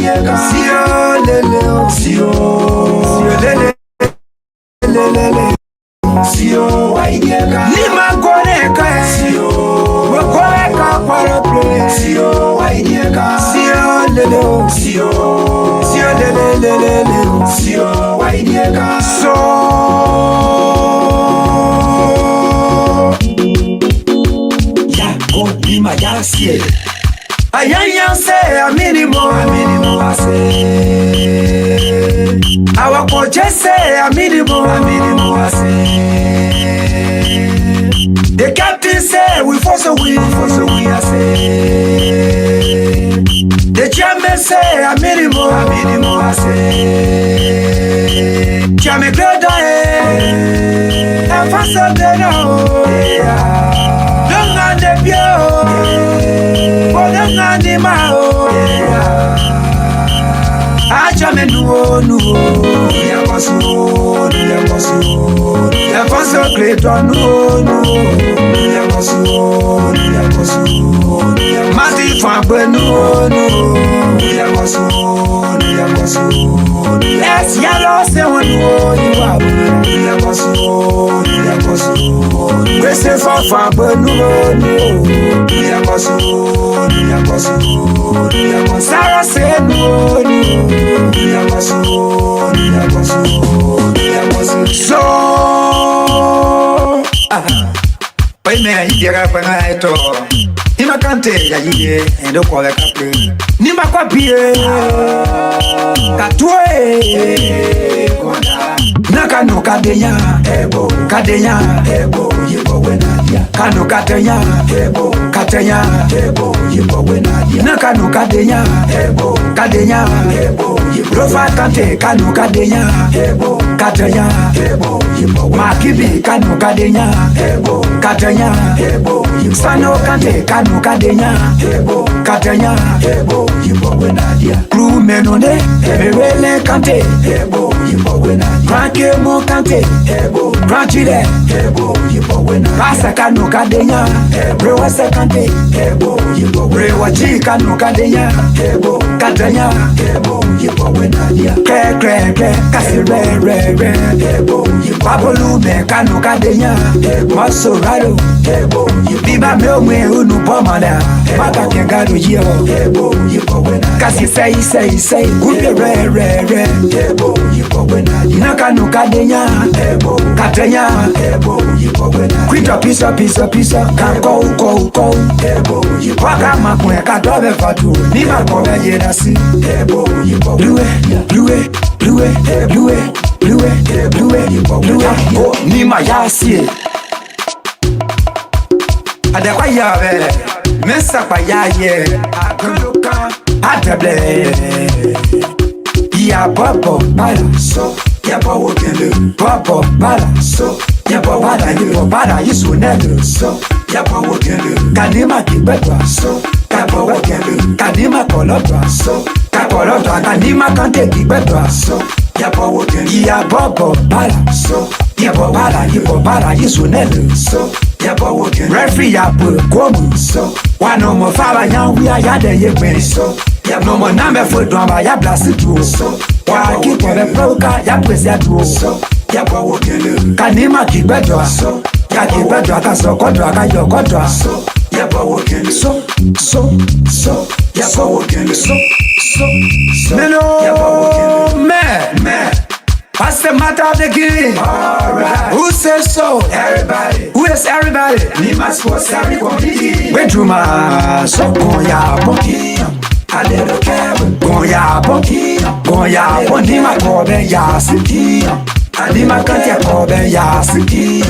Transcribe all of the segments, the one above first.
Sio lele, sio lele, lele, sio waideka. Ni magoneka, sio wagoneka para play, sio waideka. Sio lele, sio lele, sio waideka. So ya go ni majasie. Ayanya say a minimum I say. Our coach say a minimum I say. The captain say we force a win, I say. The chairman say a minimum I say. Chairman Glada and faster than don't hand the Acha menuo nuo ya kosu ya kosu kreto nuo ya kosu mati fa benuo ya kosu es ya lo se wonuo ya kosu wese fa benuo ya kosu Sarah said no, so wait man, you get up and I talk. Nima kante ya yeye endo kwa kape. Nima kwa pie katwe nakano kadenya ebo yebo wenadia kano katenya ebo yebo wenadia nakano kadenya ebo yebo rofa kante kano kadenya ebo yebo makibi kano kadenya ebo yebo sano kante kano kadenya ebo yebo wenadia kru menone ewele kante ebo yebo wenadia Franke mo kante ebo branchile ebo yebo wenadia pasa kano kadenya brewa sekante ebo yebo brewa kano kadenya ebo yebo wenadia kre kasi re ebo yebo babolume kano kadenya maso raro ebo biba meomwe unu pomada maka kengado yeo ebo wenadia kasi say kupe re ebo yebo wenadia nakano kadenya ebo yebo wenadia kwita pisa kanko uko ebo yebo kama kwe kadobe fatu ni makobe yerasi ebo yebo blue oh ni mayasie adekwa yabe mesa pa yaye akuluka adeble ya babo bala so ya bawo kele babo bala so ya bawo bala yisu nelo so ya bawo kele kanima kibetwa so ya bawo kele kanima kolotwa so ka kolotwa kanima kante kibetwa so ya bawo kele ya babo bala so ya bawo bala yisu nelo so ya bawo kele referee ya komu so wano mo fala nyangu ya de yegbe so ya no mo na me fodo aba ya blast tu so wa ki ko be proka ya pese atu so ya bawo kele kanima kibetwa so ya kibetwa ka so kodwa ka yo kodwa so ya bawo kele so ya bawo kele so meno ya bawo kele me what's the matter of the game? Alright. Who says so? Everybody. Who is everybody? Nima sports every community. Went to my so goya bonki. A little cabin. Goya bonki. Nima kobe yasiki. A nima kantia kobe yasiki.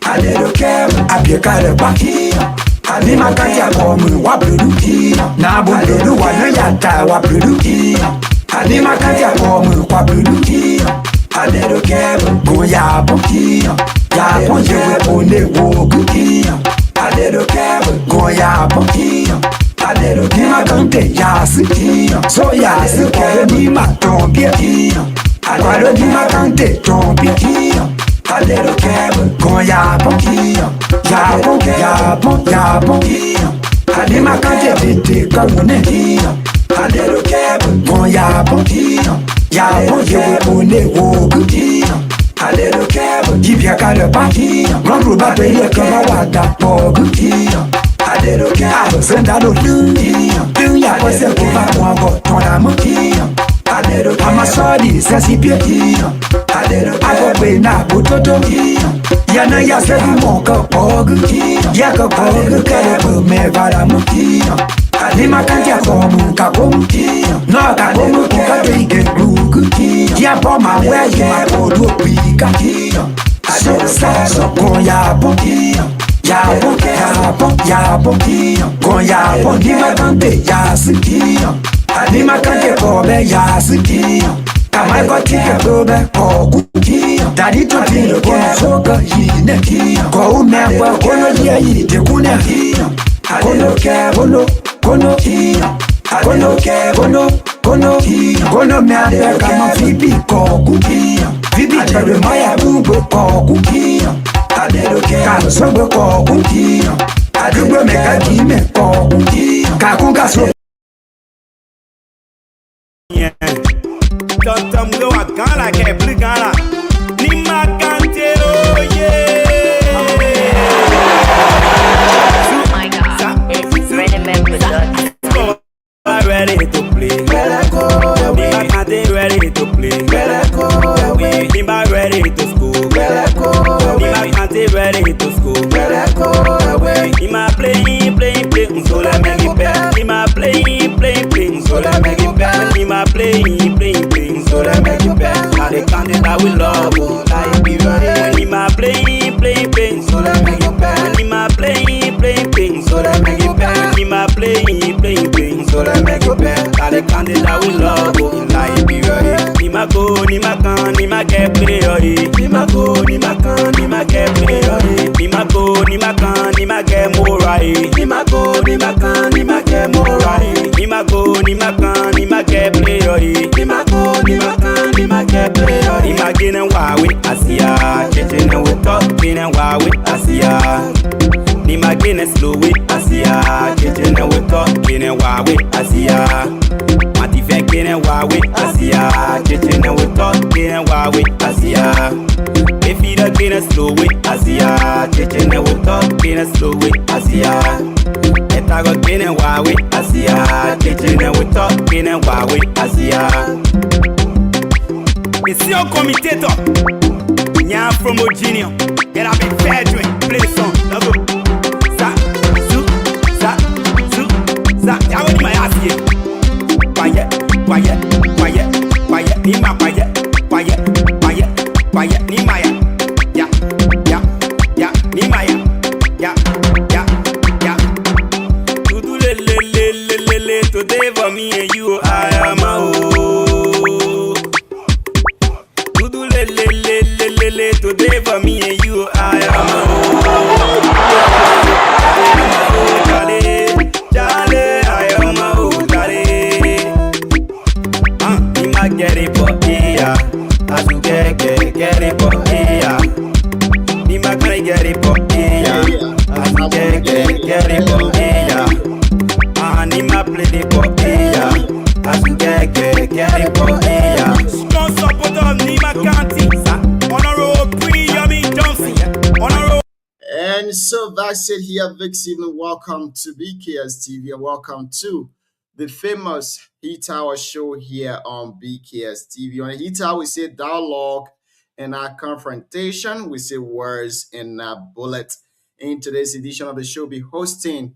A little cabin. A piekale baki. A nima kantia kobe wabluki. Na bulu wana yata wabluki. A nima kantia kobe wabluki. A little cabin, go ya bonki, ya bonki we only walk. A little cabin, go ya bonki, a little nima kante ya siki, so ya siki nima tombi, a little nima kante tombi. A little cabin, go ya bonki, ya bonki, a nima kante tete kamune. A little cabin, go Con yabon, yabon, yabon, wogu. Alelo kebo, jibia kaleba. Rondru ba peye kama wada pogu. Alelo kebo, senda do lu. Ya pose kuba mwango tonamo. Amasodi sesipie. Agogbe na bototo. Yana ya sebu monka pogu. Yaka pogu kalebo me varamu. Nima kantia komu kakomu. No kakomu kukateke rugu. Ya boma where you are odu pika. So con yabon. Yabon. Con yabon. Nima kante yasi. Nima kante kobe yasi. Kamai kotike kobe koku. Daddy to feel kono soka yine. Ko umekwa kono liya yite kune. Kono me ande kama fibi koku. Fibi chere maya bumbo koku. Kalo sobe koku. Adugbo meka kime koku. Kakunga so. Tom go a gala ke plus gala. Ni ma cantero yeah. Oh my God, it's Rhythm Production. Ready to play. Ni ma cante ready to play. Ni ma ready to school. Ni ma cante ready to school. Ni ma playing, so la make it better. Ni ma playing, so la make it better. Ni ma playing, so la make it better. Now the content that we love, like be ready. Ni ma playing, so la make it better. Ni ma playing, so la make it better. Ni ma playing, so la make it better. Now the content that we love, like be ready. Ni ma go, ni ma can, ni ma get play, ni ma go, ni ma can, ni ma get play, ni ma go, ni ma can, ni ma get more right. Ni ma go, ni ma can, ni ma get more right. Ni ma go, ni ma can, ni ma get play, ni ma go, ni ma can, ni ma get play. Ni ma get and why we Asia, kitchen and we talk, get and why we Asia. Ni ma get and slow we Asia, kitchen and we talk, get and why we Asia. Mati fe get and why we Asia, kitchen and we talk, get and why we Asia. If you don't get and slow we Asia, kitchen and we talk, get and slow we Asia. I got get and why we Asia, kitchen and we talk, get and why we Asia. Monsieur Comitator, Nya from Virginia, get up in fair drink, play the song, let's go. Za, I want my ass here. Quiet, ni ma quiet, ni ma ya, ni ma ya. Do le, today for me and you, I am a oh. Do le, today for me and you, I am a oh. Jale, I am a oh, jale. Ni ma get it for here, as you get it for here. Ni ma can get it for here, as you get it for here. Ni ma play it for here, as you get it for here. Strong support of Ni ma Kanti, on a road pre-Yummy Johnson, on a road. And so that's it here, Vix. Evening. Welcome to BKS TV and welcome to the famous Heat Hour show here on BKS TV. On Heat Hour, we say dialogue and our confrontation. We say words and bullet. In today's edition of the show, we'll be hosting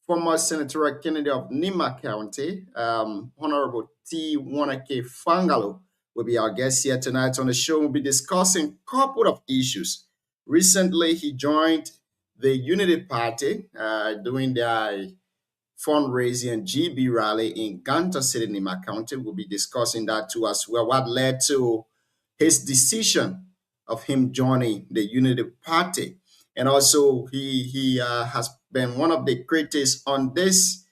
former Senator Kennedy of Nima County, Honorable T. Wanake Fangalo will be our guest here tonight on the show. We'll be discussing a couple of issues. Recently, he joined the Unity Party doing their fundraising and GB rally in Ganta City, Nima County. We'll be discussing that too as well. What led to his decision of him joining the Unity Party. And also, he has been one of the critics on this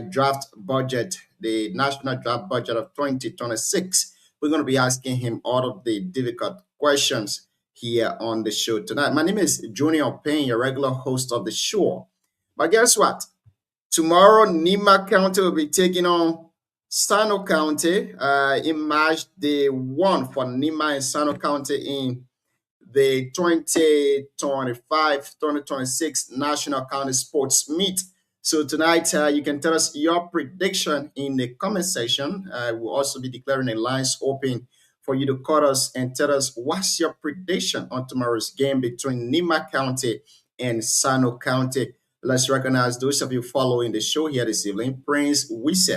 draft budget, the national draft budget of 2026. We're going to be asking him all of the difficult questions here on the show tonight. My name is Junior Payne, your regular host of the show. But guess what? Tomorrow, Nima County will be taking on Sano County in match day 1 for Nima and Sano County in the 2025-2026 National County Sports Meet. So tonight, you can tell us your prediction in the comment section. We'll also be declaring the lines open for you to call us and tell us what's your prediction on tomorrow's game between Nima County and Sano County. Let's recognize those of you following the show here this evening. Prince Wise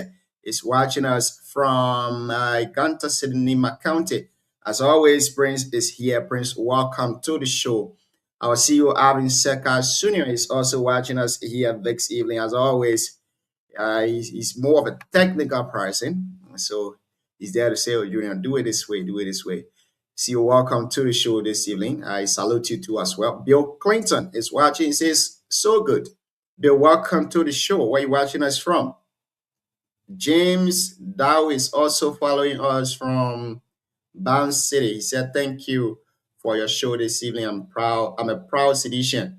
is watching us from Ganta City, Nima County. As always, Prince is here. Prince, welcome to the show. Our CEO, Alvin Seka Jr. is also watching us here this evening. As always, he's more of a technical person. So he's there to say, oh, Junior, do it this way, do it this way. CEO, welcome to the show this evening. I salute you too as well. Bill Clinton is watching. He says, so good. Bill, welcome to the show. Where are you watching us from? James Dow is also following us from Bounce City. He said, thank you for your show this evening. I'm proud. I'm a proud Seditian.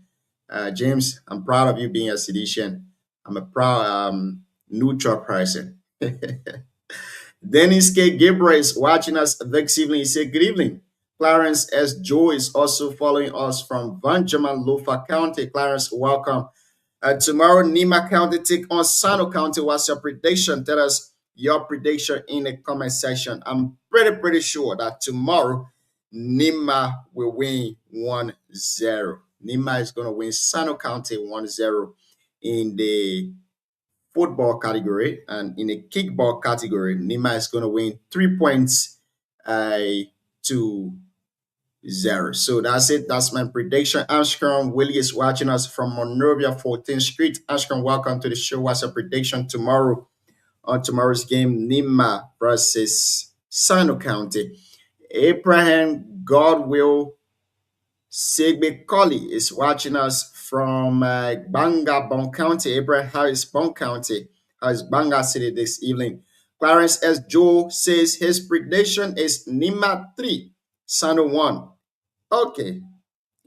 James, I'm proud of you being a Seditian. I'm a proud neutral person. Dennis K. Gabriel is watching us this evening. He said, good evening. Clarence S. Joe is also following us from Van German, Lofa County. Clarence, welcome. Tomorrow, Nima County take on Sano County. What's your prediction? Tell us your prediction in the comment section. I'm pretty sure that tomorrow, Nima will win 1-0. Nima is going to win Sano County 1-0 in the football category, and in the kickball category, Nima is going to win 3 points to 0. So that's it. That's my prediction. Ashkan Willie is watching us from Monrovia 14th Street. Ashkan, welcome to the show. What's your prediction tomorrow on tomorrow's game? Nima versus Sano County. Abraham Godwill Sigbe Colley is watching us from Banga Bon County. Abraham Harris Bon County. Harris Banga City this evening. Clarence S. Joe says his prediction is Nima 3, Sano 1. Okay.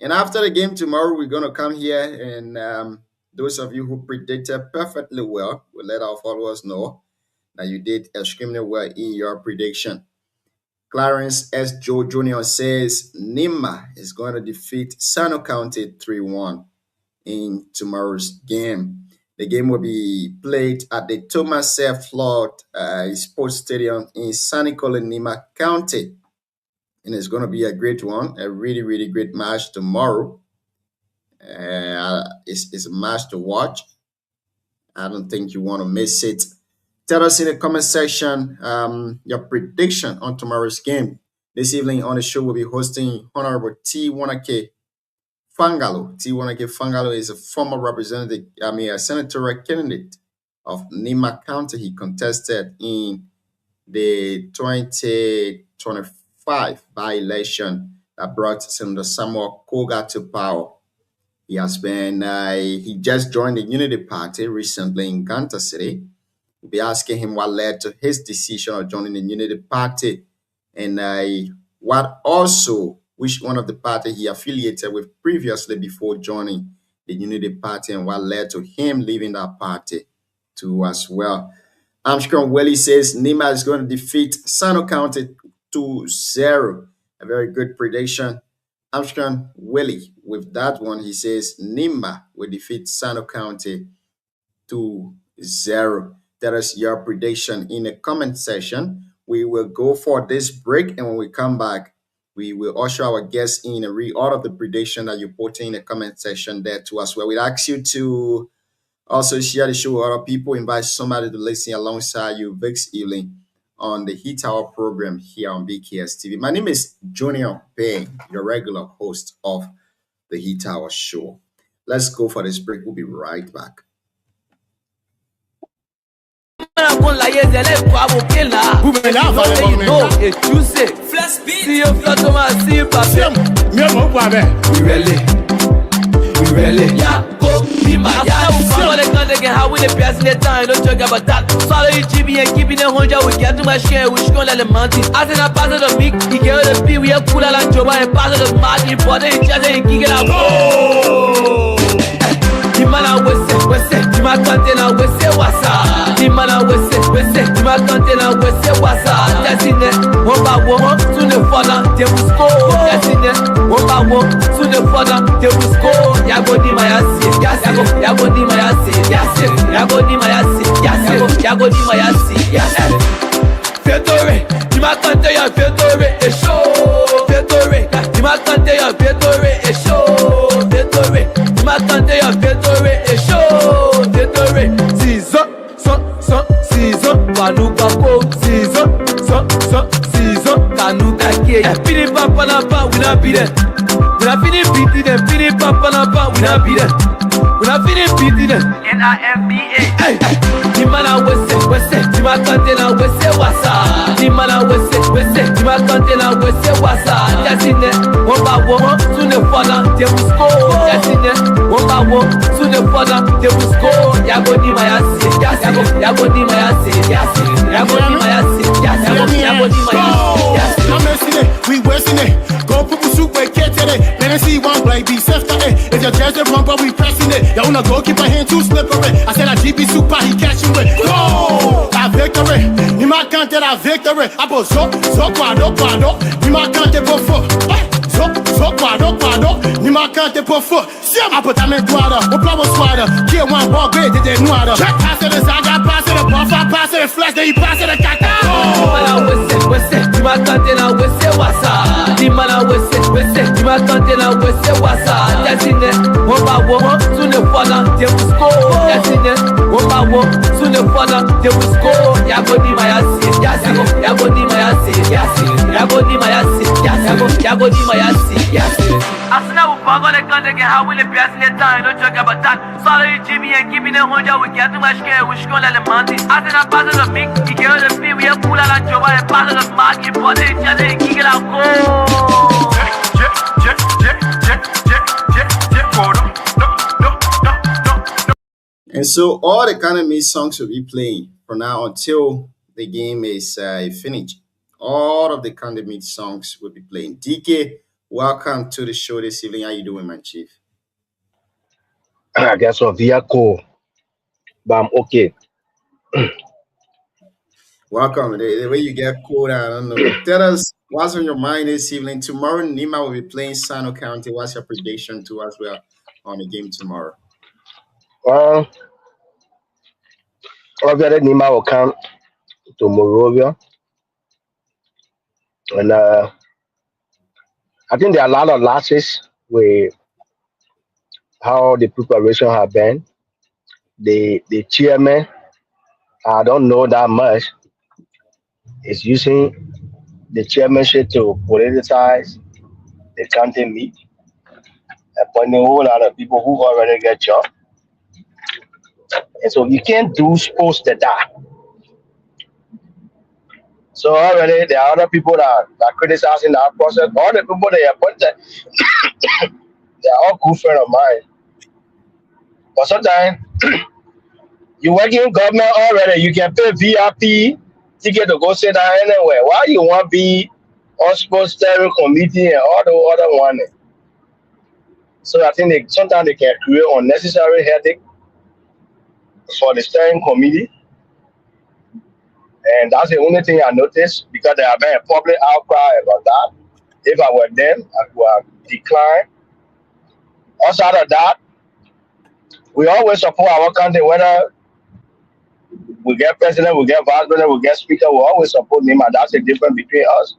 And after the game tomorrow, we're going to come here and those of you who predicted perfectly well will let our followers know that you did extremely well in your prediction. Clarence S. Joe Jr. says Nima is going to defeat Sano County 3-1 in tomorrow's game. The game will be played at the Thomas F. Flood Sports Stadium in San Nicolas, Nima County. And it's going to be a great one, a really great match tomorrow. It's a match to watch. I don't think you want to miss it. Tell us in the comment section your prediction on tomorrow's game. This evening on the show, we'll be hosting Honorable T. Wanake Fangalo. T. Wanake Fangalo is a former representative, a senatorial candidate of Nima County. He contested in the 2025 by-election that brought Senator Samuel Koga to power. He has been, he just joined the Unity Party recently in Ganta City. We'll be asking him what led to his decision of joining the Unity Party and which one of the party he affiliated with previously before joining the Unity Party and what led to him leaving that party too as well. Armstrong Welly says Nima is going to defeat Sano County 2-0. A very good prediction. Armstrong Welly, with that one, he says Nima will defeat Sano County 2-0. That is your prediction in the comment section. We will go for this break, and when we come back, we will usher our guests in and read all of the prediction that you put in the comment section there too as well. We'd ask you to also share the show with other people, invite somebody to listen alongside you this evening on the Heat Hour program here on BKS TV. My name is Junior Bay, your regular host of the Heat Hour show. Let's go for this break. We'll be right back. How we the best in the time, don't talk about that. Swallow your GB and keeping the 100, we get to my share, we should go like the mountains. As in a pass of the big, he gave the P, we are cooler like Joba and pass of the market, but they just ain't kicking out. Dimana wese, dima kante na wese wasa. Dimana wese, dima kante na wese wasa. Desine, womba womo, sune fona, te wusko. Desine, womba womo, sune fona, te wusko. Yago dima yasi, yasi, yago dima yasi, yasi, yago dima yasi, yasi, yago dima yasi, yasi. Fedore, dima kante ya fedore, e show. Fedore, dima kante ya fedore, e show. Fedore, dima kante ya fedore, e show. Fedore, season, season, wanuka ko, season, kanuka ke. Pini papa na pa, we not be there. We not fini beating them, pini papa na pa, we not be there. We not fini beating them. NIMBA. Hey, dimana wese, dima kante na wese wasa. Dimana wese, dima kante na wese wasa. Desine, womba womo, sune fona, te wusko. Desine, womba womo, sune fona, te wusko. Yago dima yasi, yasi, yago dima yasi, yasi, yago dima yasi, yasi, yago dima yasi, yasi. I'm messing it, we wasting it. Go put the soup where get it. Let me see one play, be self to it. If your judge wrong, but we pressing it. Y'all wanna go keep my hand too slippery. I said I GB super, he catching with. Go! La victory. In my country, la victory. I put so, quado. In my country, pour foot. So, quado. In my country, pour foot. I put them in water, or blow a swatter. Kill one ball, great, they didn't water. Pass it aside, I pass it a buff, I pass it a flash, then you pass it a cat. Dimana wese, dima kante na wese wasa. Dimana wese, dima kante na wese wasa. Desine, womba womo, sune fona, te wusko. Desine, womba womo, sune fona, te wusko. Yago dima yasi, yasi, yago dima yasi, yasi, yago dima yasi, yasi, yago dima yasi, yasi. Asina upago le kante ke hawi le piasi le tan, no joke about that. Solo you Jimmy and keeping them honja, we get too much care, we shkon le manti. Asina pass the big, he get the fee, we have pula la joba, and pass the market, but they just ain't kick it out, go. And so all the kind of mix songs will be playing from now until the game is finished. All of the kind of mix songs will be playing. DK, welcome to the show this evening. How you doing, my chief? I guess of vehicle, but I'm okay. Welcome. The way you get cold, I don't know. Tell us what's on your mind this evening. Tomorrow, Nima will be playing Sano County. What's your prediction to as well on the game tomorrow? Obviously, Nima will come to Morovia, and I think there are a lot of losses with how the preparation have been. The chairman, I don't know that much, is using the chairmanship to politicize the county meet, appointing a whole lot of people who already get jobs. And so you can't do sports to that. So already there are other people that are criticizing that process. All the people they appointed, they are all good friends of mine. But sometimes you work in government already, you can pay VIP ticket to go sit down anywhere. Why you want to be on sports steering committee and all the other one? So I think sometimes they can create unnecessary headache for the steering committee. And that's the only thing I noticed, because there have been a public outcry about that. If I were them, I would have declined. Outside of that, we always support our country, whether we get president, we get vice president, we get speaker, we always support him, and that's the difference between us.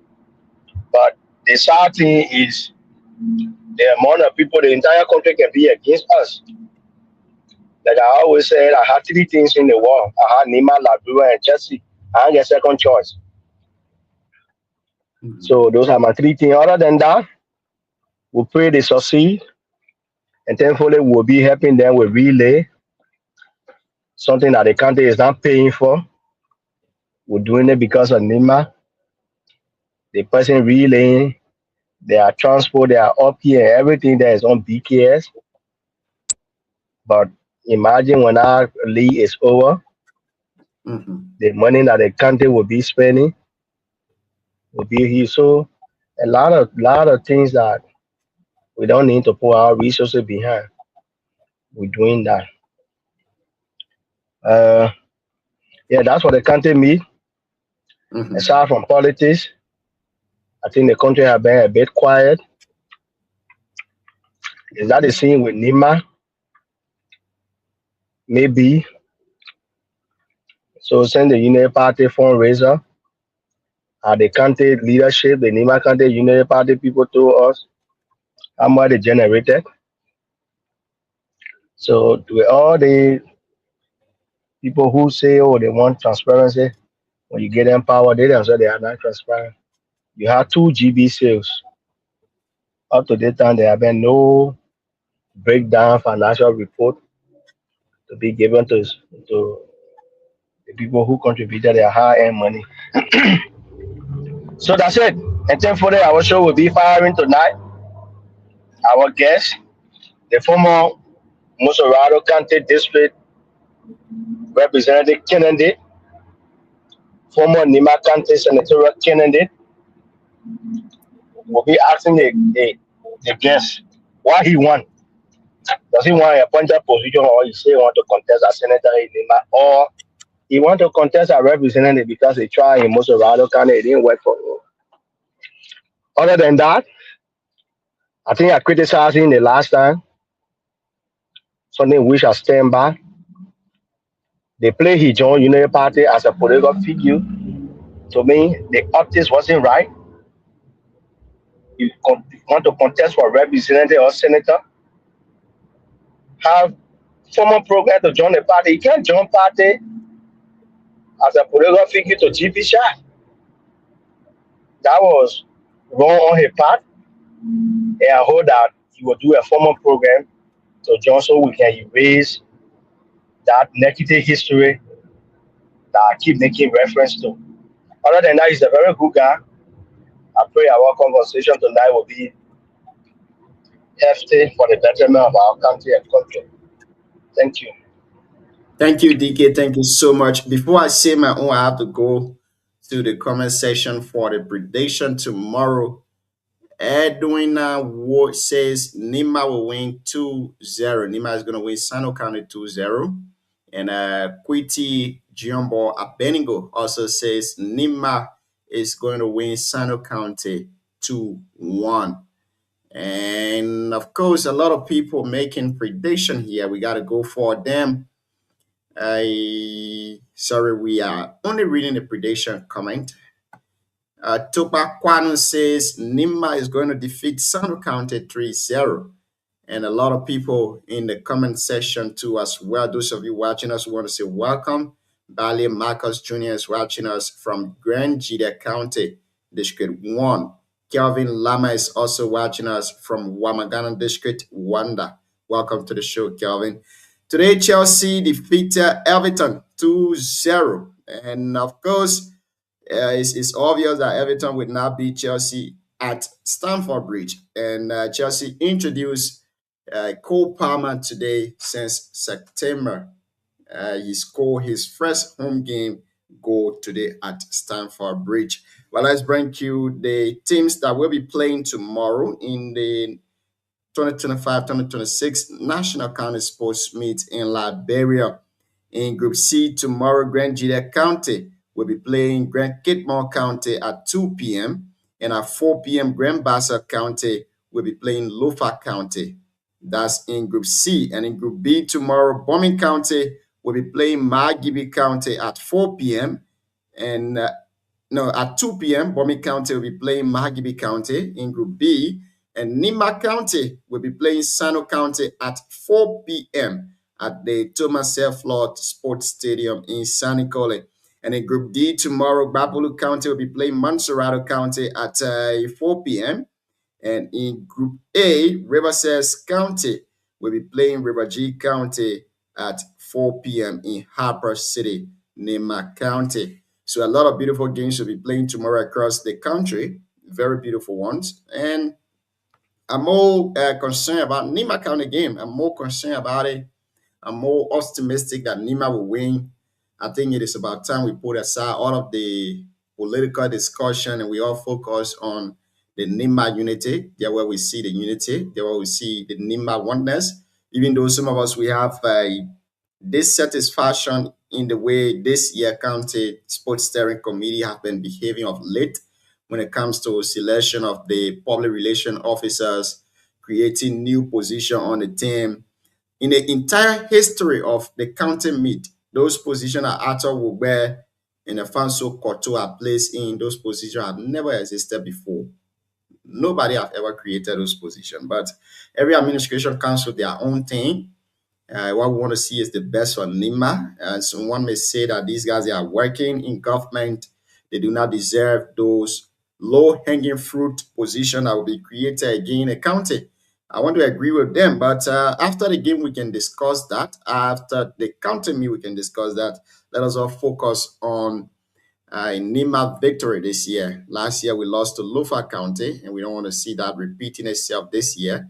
But the sad thing is the amount of people the entire country can be against us. Like I always said, I had 3 things in the world. I had Nima, Labua, and Chelsea. I didn't get second choice. So those are my 3 things. Other than that, we pray they succeed. And thankfully, we'll be helping them with relay. Something that the country is not paying for. We're doing it because of Nima. The person relaying, their transport, their up here, and everything that is on BKS. But imagine when our league is over, the money that the country will be spending will be here. So a lot of things that we don't need to put our resources behind. we're doing that. Yeah, that's what the country meet. Aside from politics, I think the country has been a bit quiet. Is that the same with Nima? Maybe. So send the Unity Party fundraiser. The country leadership, the Nima country Unity Party people told us how much they generated. So with all the people who say, oh, they want transparency, when you get them power, they themselves they are not transparent. You have 2 GB sales. Up to this time, there have been no breakdown financial report to be given to the people who contributed their high-end money. So that's it. And then for our show will be firing tonight. Our guest, the former Mosorado County District Representative candidate, former Nima County Senatorial candidate, will be asking the guest why he won. Does he want a appointed position, or he say he want to contest as senator in Nima, or he want to contest as representative because he tried in Mosorado County, it didn't work for him. Other than that, I think I criticized him the last time. Something which I stand by. They play he joined Unity Party as a political figure. To me, the optics wasn't right. You want to contest for representative or senator, have formal program to join the party. You can't join party as a political figure to GP shot. That was wrong on his part. And I hope that he will do a formal program to join so we can erase that negative history that I keep making reference to. Other than that, he's a very good guy. I pray our conversation tonight will be hefty for the betterment of our country and country. Thank you. Thank you, DK. Thank you so much. Before I say my own, I have to go to the comment section for the prediction tomorrow. Edwina Ward says Nima will win 2-0. Nima is going to win Sano County 2-0. And Quiti Giombo Abenigo also says Nima is going to win Sano County 2-1. And of course, a lot of people making prediction here. We got to go for them. Sorry, we are only reading the prediction comment. Topa Kwanu says Nima is going to defeat Sano County 3-0. And a lot of people in the comment section too as well. Those of you watching us, we want to say welcome. Bali Marcus Jr. is watching us from Grand Jida County, District 1. Kelvin Lama is also watching us from Wamagana District, Wanda. Welcome to the show, Kelvin. Today, Chelsea defeated Everton 2-0. And of course, it's obvious that Everton would not beat Chelsea at Stamford Bridge. And Chelsea introduced Cole Palmer today since September. He scored his first home game goal today at Stamford Bridge. Well, let's bring you the teams that will be playing tomorrow in the 2025-2026 National County Sports Meet in Liberia. In Group C, tomorrow, Grand Jida County will be playing Grand Kitmore County at 2 p.m. And at 4 p.m., Grand Bassa County will be playing Lofa County. That's in Group C. And in Group B, tomorrow, Bombing County will be playing Margibi County at 4 p.m. And at 2 p.m., Bombing County will be playing Margibi County in Group B. And Nima County will be playing Sano County at 4 p.m. at the Thomas F. Lord Sports Stadium in Sanikole. And in Group D, tomorrow, Babulu County will be playing Montserrado County at 4 p.m. And in Group A, Riverside County will be playing River G County at 4 p.m. in Harper City, Nima County. So a lot of beautiful games will be playing tomorrow across the country. Very beautiful ones. And I'm more concerned about Nima County game. I'm more concerned about it. I'm more optimistic that Nima will win. I think it is about time we put aside all of the political discussion and we all focus on the Nima unity. There where we see the unity. There where we see the Nima oneness. even though some of us we have dissatisfaction in the way this year county sports steering committee have been behaving of late when it comes to selection of the public relation officers, creating new position on the team. In the entire history of the county meet, those positions are Arthur Wugbe and Afanso Koto are placed in. Those positions have never existed before. Nobody have ever created those positions, but every administration comes with their own thing. What we want to see is the best for Nima. And someone may say that these guys they are working in government. They do not deserve those low-hanging fruit position that will be created again in a county. I want to agree with them, but after the game we can discuss that. After the county meet we can discuss that. Let us all focus on Nima victory this year. Last year we lost to Lofa County, and we don't want to see that repeating itself this year.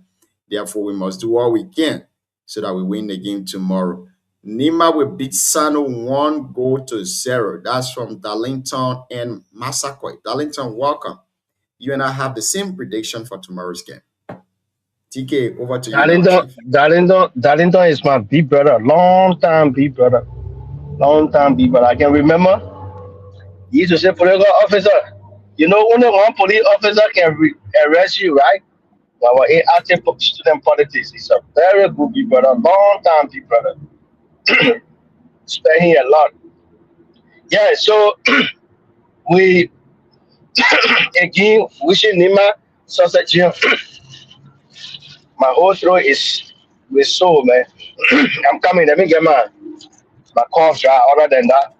Therefore, we must do all we can so that we win the game tomorrow. Nima will beat Sano 1-0. That's from Darlington and Massaquoi. Darlington, welcome. You and I have the same prediction for tomorrow's game. TK, over to you. Darlington is my big brother, long time big brother. I can remember he used to say, political officer, you know, only one police officer can arrest you, right? But we're in active student politics. He's a very good big brother, long time big brother. Spend here a lot. Yeah, so we again wishing Nima success. My whole throat is with soul, man. I'm coming. Let me get my cough dry. Other than that,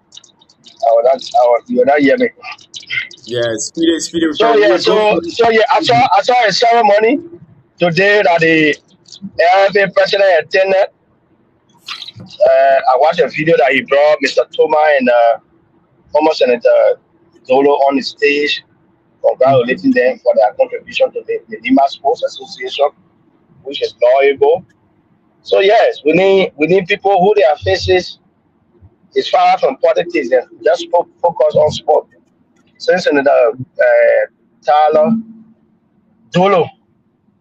you'll not hear me. Yes, speedy. So yeah, I saw a ceremony today that the LFA president attended. I watched a video that he brought Mr. Toma and former Senator Dolo on the stage, congratulating them for their contribution to the Nima Sports Association, which is laudable. So yes, we need people who their faces is far from politics and just focus on sport. Since Senator Tyler Dolo,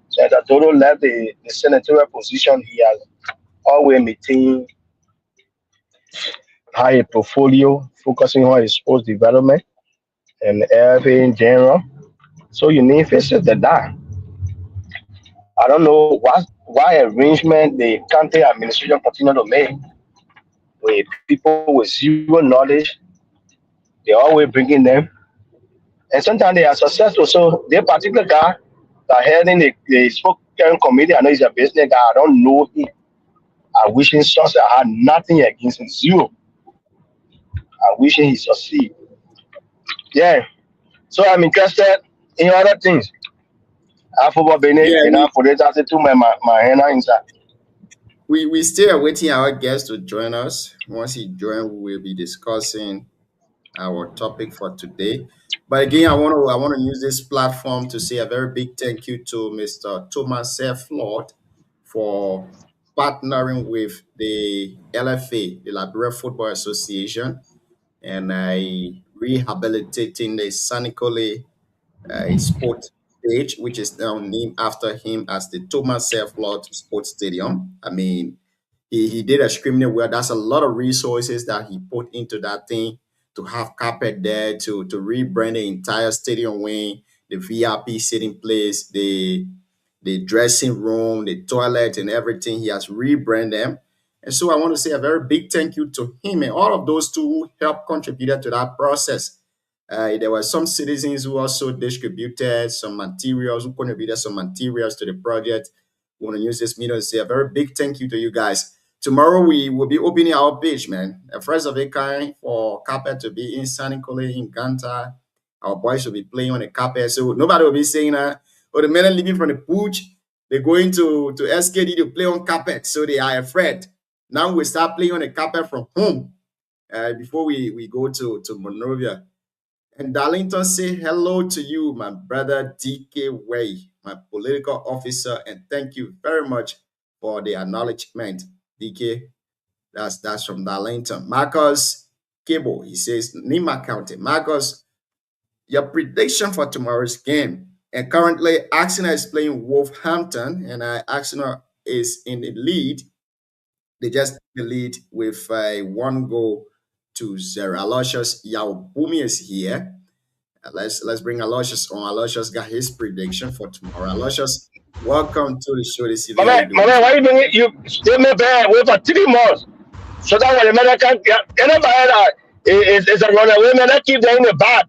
Senator Dolo left the senatorial position, he has always maintained high portfolio, focusing on his sports development and LFA in general. So you need faces that die. I don't know why arrangement the county administration continue to make with people with zero knowledge. They always bring in them. And sometimes they are successful. So their particular guy that heading the spoken committee, I know he's a business guy, I don't know him. I wish him success. I had nothing against him, zero. I wish he succeed. Yeah. So I'm interested in other things. I forgot Benin, and I put it to my hand inside. We still awaiting our guest to join us. Once he joins, we will be discussing our topic for today. But again, I want to use this platform to say a very big thank you to Mr. Thomas Flood for partnering with the LFA, the Liberia Football Association, and rehabilitating the Sanicole Sport Stage, which is now named after him as the Thomas Flood Sports Stadium. I mean, he did extremely well. That's a lot of resources that he put into that thing to have carpet there, to rebrand the entire stadium wing, the VIP sitting place, the dressing room, the toilet, and everything. He has rebranded them. And so I want to say a very big thank you to him and all of those two who helped contributed to that process. There were some citizens who also distributed some materials, who contributed some materials to the project. We want to use this medium to say a very big thank you to you guys. Tomorrow we will be opening our page, man. A first of a kind for carpet to be in Sanicole, in Ganta. Our boys will be playing on the carpet. So nobody will be saying that, oh, the men leaving from the pooch, they're going to SKD to play on carpet. So they are afraid. Now we start playing on the carpet from home before we go to Monrovia. And Darlington say hello to you, my brother DK Way, my political officer, and thank you very much for the acknowledgement, DK. That's from Darlington. Marcus Cable, he says Nima County. Marcus, your prediction for tomorrow's game. And currently, Arsenal is playing Wolverhampton, and Arsenal is in the lead. They just took the lead with 1 goal to 0. Aloysius Yaubumi is here. Let's bring Aloysius on. Aloysius got his prediction for tomorrow. Aloysius, welcome to the show this evening. My man, why you doing it? You stay me there wait for 3 months. So that when the man can get anybody is a runaway man that keep them in the back.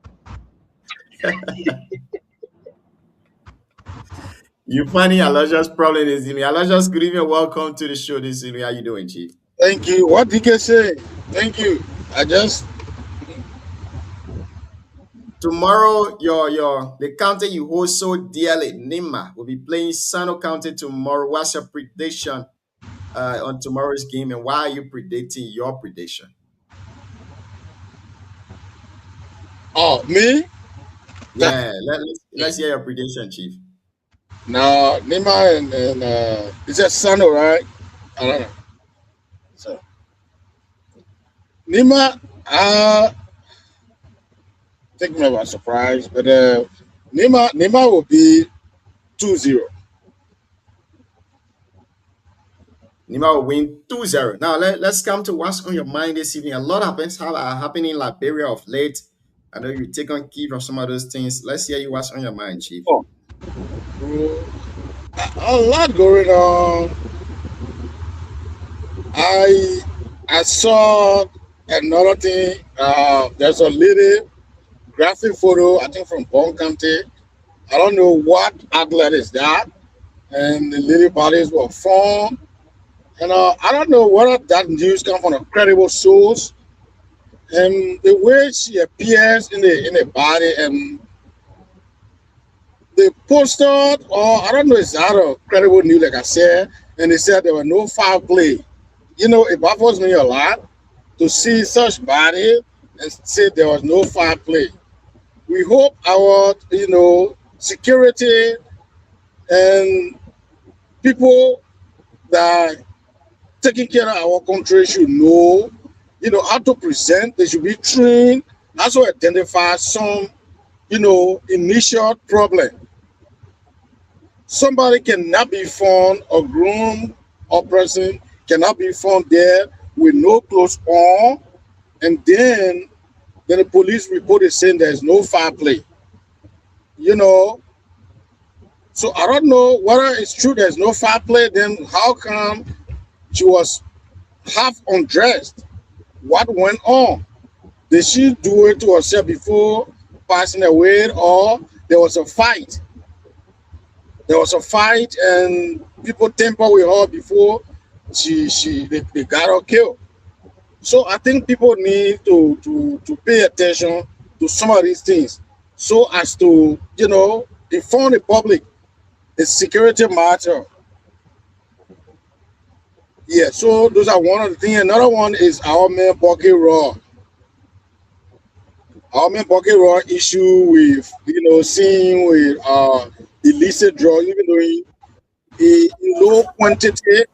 You funny, Aloysius probably this evening. Aloysius, good evening. Welcome to the show this evening. How you doing, Chief? Thank you. What did you say? Thank you. Tomorrow, the county you hold so dearly, Nima, will be playing Sano County tomorrow. What's your prediction on tomorrow's game, and why are you predicting your prediction? Oh, me? Yeah, let's hear your prediction, Chief. No, Nima and it's just Sano, right? I don't know. So Nima, take me by surprise, but Nima will be 2-0. Nima will win 2-0. Now let's come to what's on your mind this evening. A lot of things are happening in Liberia of late. I know you take on key from some of those things. Let's hear you what's on your mind, Chief. Oh. A lot going on. I saw another thing. There's a little graphic photo, I think from Bon County. I don't know what outlet is that. And the little bodies were found. And I don't know whether that news comes from a credible source. And the way she appears in the body, and they posted, or I don't know, is that a credible news, like I said, and they said there was no foul play. You know, it baffles me a lot to see such body and say there was no foul play. We hope our, security and people that taking care of our country should know, how to present. They should be trained, also identify some, initial problem. Somebody cannot be found, a groom or person cannot be found there with no clothes on, and then the police report is saying there's no foul play. So I don't know whether it's true there's no foul play, then how come she was half undressed? What went on? Did she do it to herself before passing away, or there was a fight? There was a fight and people tampered with her before they got her killed. So I think people need to pay attention to some of these things so as to, inform the public. It's security matter. Yeah, so those are one of the things. Another one is our man Bucky Raw. Our man Bucky Raw issue with, seeing with illicit drug, even though in low quantity.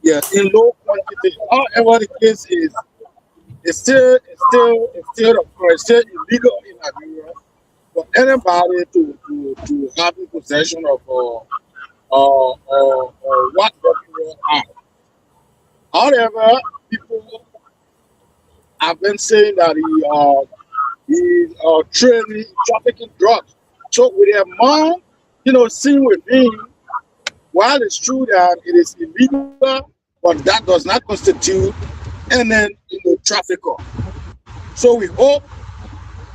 Yeah, in low quantity. However, the case is, it's still illegal in Nigeria for anybody to have in possession of what Bucky are. However, people have been saying that he training trafficking drugs. So with their mom, seen with him, while it's true that it is illegal, but that does not constitute any trafficker. So we hope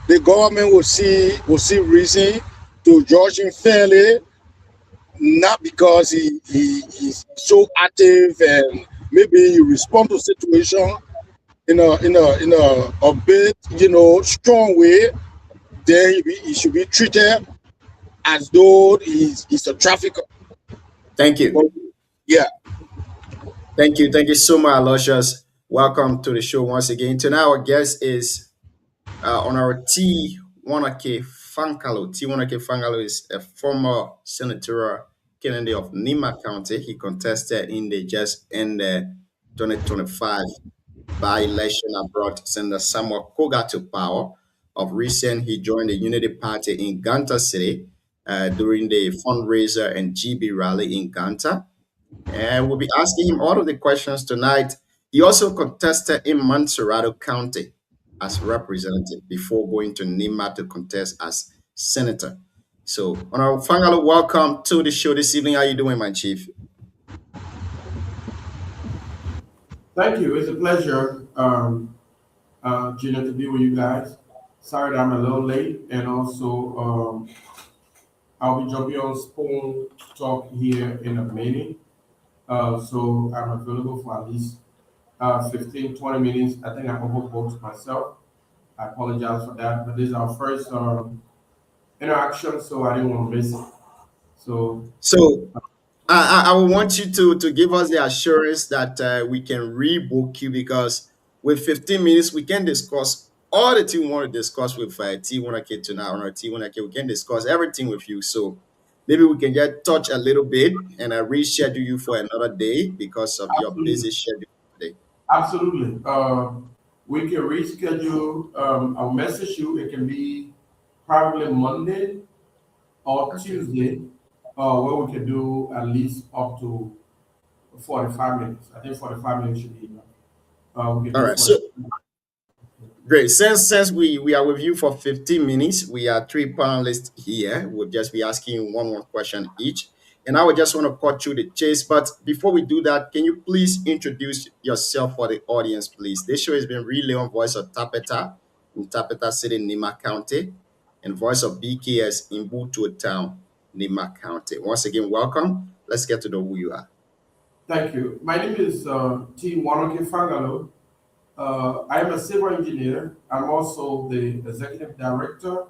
the government will see reason to judge him fairly, not because he's so active and maybe he respond to situation in a bit strong way. Then he should be treated as though he's a trafficker. Thank you. But, yeah. Thank you so much, Aloysius. Welcome to the show once again. Tonight our guest is Honorable T. Wanake Fankalo. T. Wanake Fankalo is a former senatorial candidate of Nima County. He contested in the just ended 2025 by-election that brought Senator Samuel Koga to power. Of recent, he joined the Unity Party in Ganta City during the fundraiser and GB rally in Ganta. And we'll be asking him all of the questions tonight. He also contested in Montserrado County as representative before going to Nima to contest as senator. So, Honorable Fangalo, welcome to the show this evening. How are you doing, my chief? Thank you. It's a pleasure, Gina, to be with you guys. Sorry that I'm a little late, and also I'll be jumping on Spoon Talk here in a minute. So I'm available for at least 15, 20 minutes. I think I overbooked myself. I apologize for that, but this is our first interaction, so I didn't want to miss it. So I would want you to give us the assurance that we can rebook you, because with 15 minutes we can discuss all the thing we want to discuss with T1K tonight on our T1K. We can discuss everything with you. So maybe we can just touch a little bit and reschedule you for another day because of your busy schedule today. Absolutely. We can reschedule. I'll message you. It can be probably Monday or Tuesday, where we can do at least up to 45 minutes. I think 45 minutes should be enough. All right. So great. Since we are with you for 15 minutes, we are 3 panelists here. We'll just be asking you one question each. And I would just want to cut through the chase. But before we do that, can you please introduce yourself for the audience, please? This show has been relayed on Voice of Tapeta in Tapeta City, Nima County, and Voice of BKS in Butu Town, Nima County. Once again, welcome. Let's get to know who you are. Thank you. My name is T1K Fangalo. I am a civil engineer. I'm also the executive director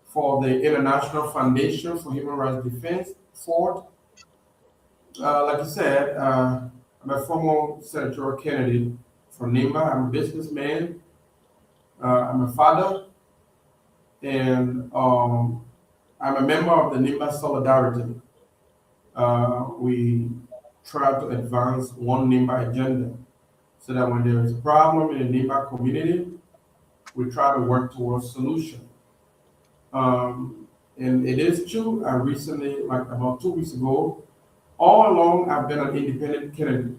for the International Foundation for Human Rights Defense, FORD. Like you said, I'm a former senatorial candidate for Nima. I'm a businessman. I'm a father. And I'm a member of the Nima Solidarity. We try to advance one Nima agenda, so that when there is a problem in the Nima community, we try to work towards solution. And it is true, I recently, like about 2 weeks ago, all along I've been an independent candidate.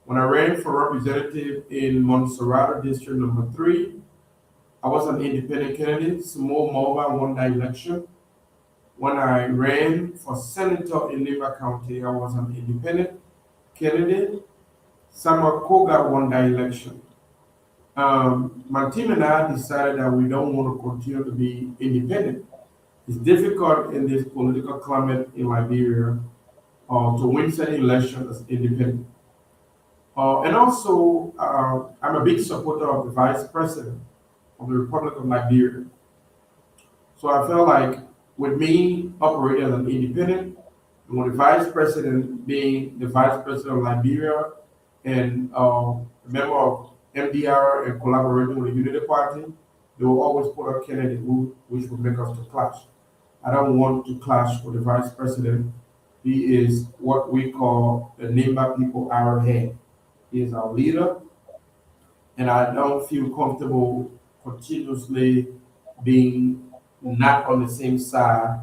When I ran for representative in Montserrado District number 3, I was an independent candidate, small mobile one-day election. When I ran for senator in Nima County, I was an independent candidate. Samuel Koga won the election. My team and I decided that we don't want to continue to be independent. It's difficult in this political climate in Liberia to win any election as independent. And also, I'm a big supporter of the vice president of the Republic of Liberia. So I felt like with me operating as an independent, and with the vice president being the vice president of Liberia, and a member of MDR and collaborating with the Unity Party, they will always put a candidate which will make us to clash. I don't want to clash with the vice president. He is what we call the Nimba people our head. He is our leader, and I don't feel comfortable continuously being not on the same side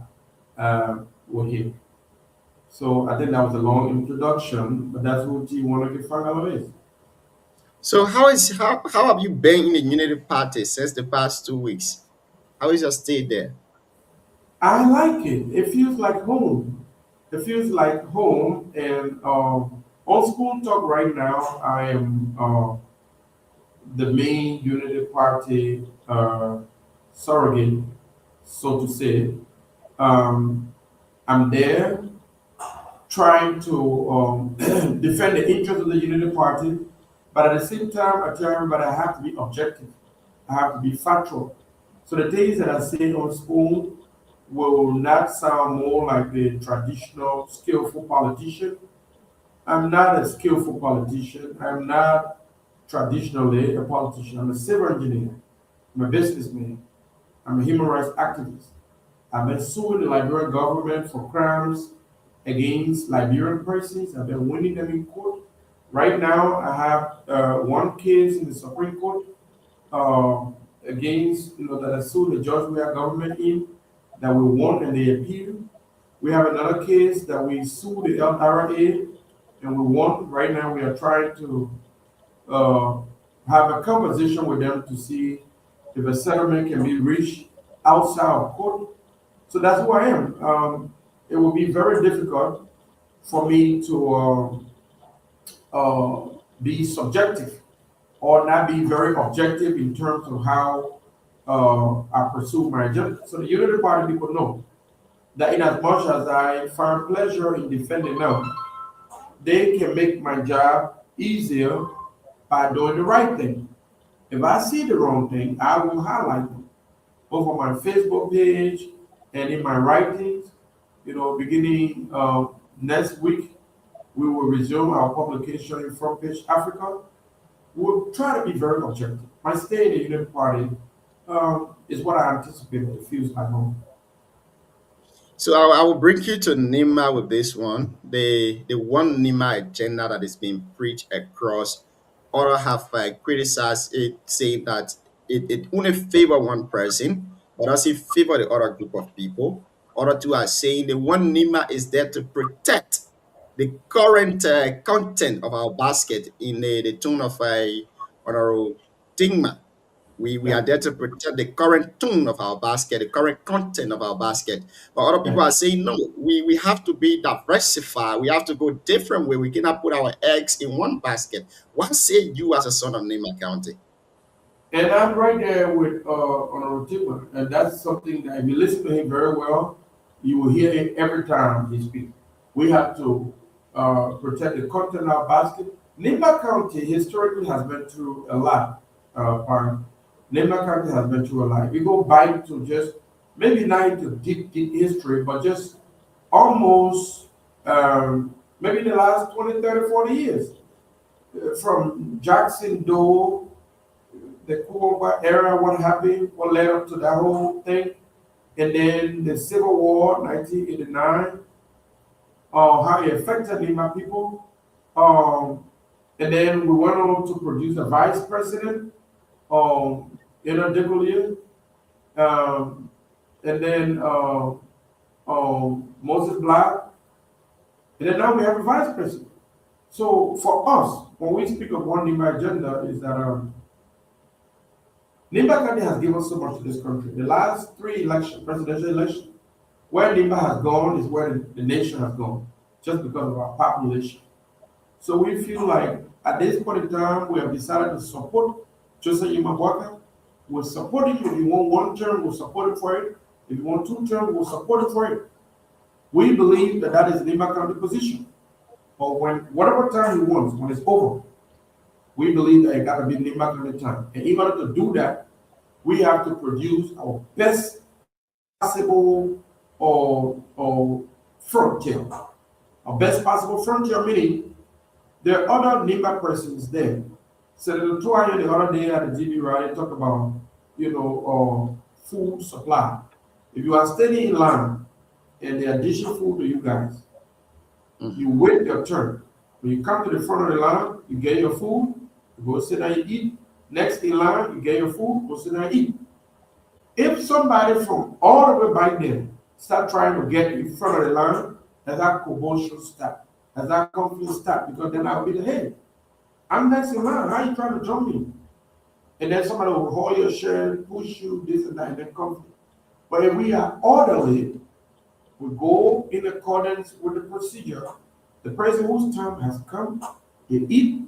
with him. So I think that was a long introduction, but that's what you want to get Fangalo is. So how have you been in the Unity Party since the past 2 weeks? How is your stay there? I like it. It feels like home. It feels like home. And on Spoon Talk right now, I am the main Unity Party surrogate, so to say. I'm there trying to defend the interests of the Unity Party, but at the same time, I tell everybody I have to be objective. I have to be factual. So the things that I say on Spoon will not sound more like the traditional skillful politician. I'm not a skillful politician. I'm not traditionally a politician. I'm a civil engineer. I'm a businessman. I'm a human rights activist. I've been suing the Liberian government for crimes against Liberian persons. I've been winning them in court. Right now, I have one case in the Supreme Court against, that I sued the judge we are government in, that we won and they appealed. We have another case that we sued the LRA and we won. Right now we are trying to have a conversation with them to see if a settlement can be reached outside of court. So that's who I am. It will be very difficult for me to be subjective or not be very objective in terms of how I pursue my agenda. So the Unity Party people know that in as much as I find pleasure in defending them, they can make my job easier by doing the right thing. If I see the wrong thing, I will highlight them both on my Facebook page and in my writings. Beginning next week, we will resume our publication in Front Page Africa. We'll try to be very objective. My stay in the Unity Party is what I anticipated. It feels like home. So I will bring you to Nima with this one. The one Nima agenda that is being preached across. Others have criticized it, saying that it only favor one person, but also favor the other group of people. Other two are saying the one Nima is there to protect the current content of our basket in the tone of Honorable Tingma. We are there to protect the current tone of our basket, the current content of our basket. But other people are saying, no, we have to be diversified. We have to go different way. We cannot put our eggs in one basket. What say you as a son of Nima County? And I'm right there with Honorable Tingma. And that's something that if you listen to him very well, you will hear it every time he speaks. We have to protect the content of our basket. Nima County historically has been through a lot. Nima County has been through a lot. We go back to just maybe not into deep history, but just almost maybe the last 20, 30, 40 years. From Jackson Dole, the Kuomba era, what happened, what led up to that whole thing, and then the Civil War, 1989, how it affected Nima people. And then we went on to produce a vice president, Ena Degulier, and then Moses Black, and then now we have a vice president. So for us, when we speak of one Nima agenda, is that Nima County has given so much to this country. The last 3 elections, presidential elections, where Nima has gone is where the nation has gone, just because of our population. So we feel like at this point in time, we have decided to support Joseph Yuma Boakai. We're supporting you. If you want 1 term, we'll support it for it. If you want 2 terms, we'll support it for it. We believe that that is Nima County position. But whatever time he wants, when it's over, we believe that it got to be Nima County time. And in order to do that, we have to produce our best possible frontier. Our best possible frontier, meaning there are other Nima persons there. Senator Tuaya the other day at the GB rally talked about, food supply. If you are standing in line and they are dishing food to you guys, you wait your turn. When you come to the front of the line, you get your food, you go sit down and eat. Next in line, you get your food, go sit down and eat. If somebody from all the way back there start trying to get in front of the line, as that commotion stop, as that conflict stop, because then I'll be the head. I'm next in line. How are you trying to jump me? And then somebody will hold your shirt, push you, this and that, and then conflict. But if we are orderly, we go in accordance with the procedure. The person whose time has come, they eat,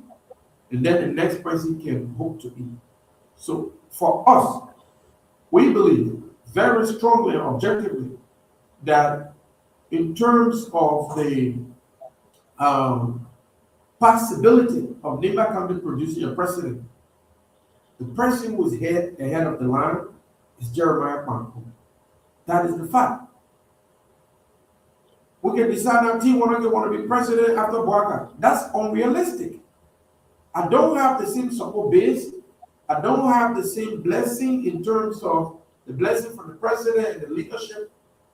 and then the next person can hope to eat. So for us, we believe very strongly and objectively that in terms of the possibility of Nima County producing a president, the person who is ahead of the line is Jeremiah Kwanku. That is the fact. We can decide that T1 want to be president after Boakai. That's unrealistic. I don't have the same support base. I don't have the same blessing in terms of the blessing from the president and the leadership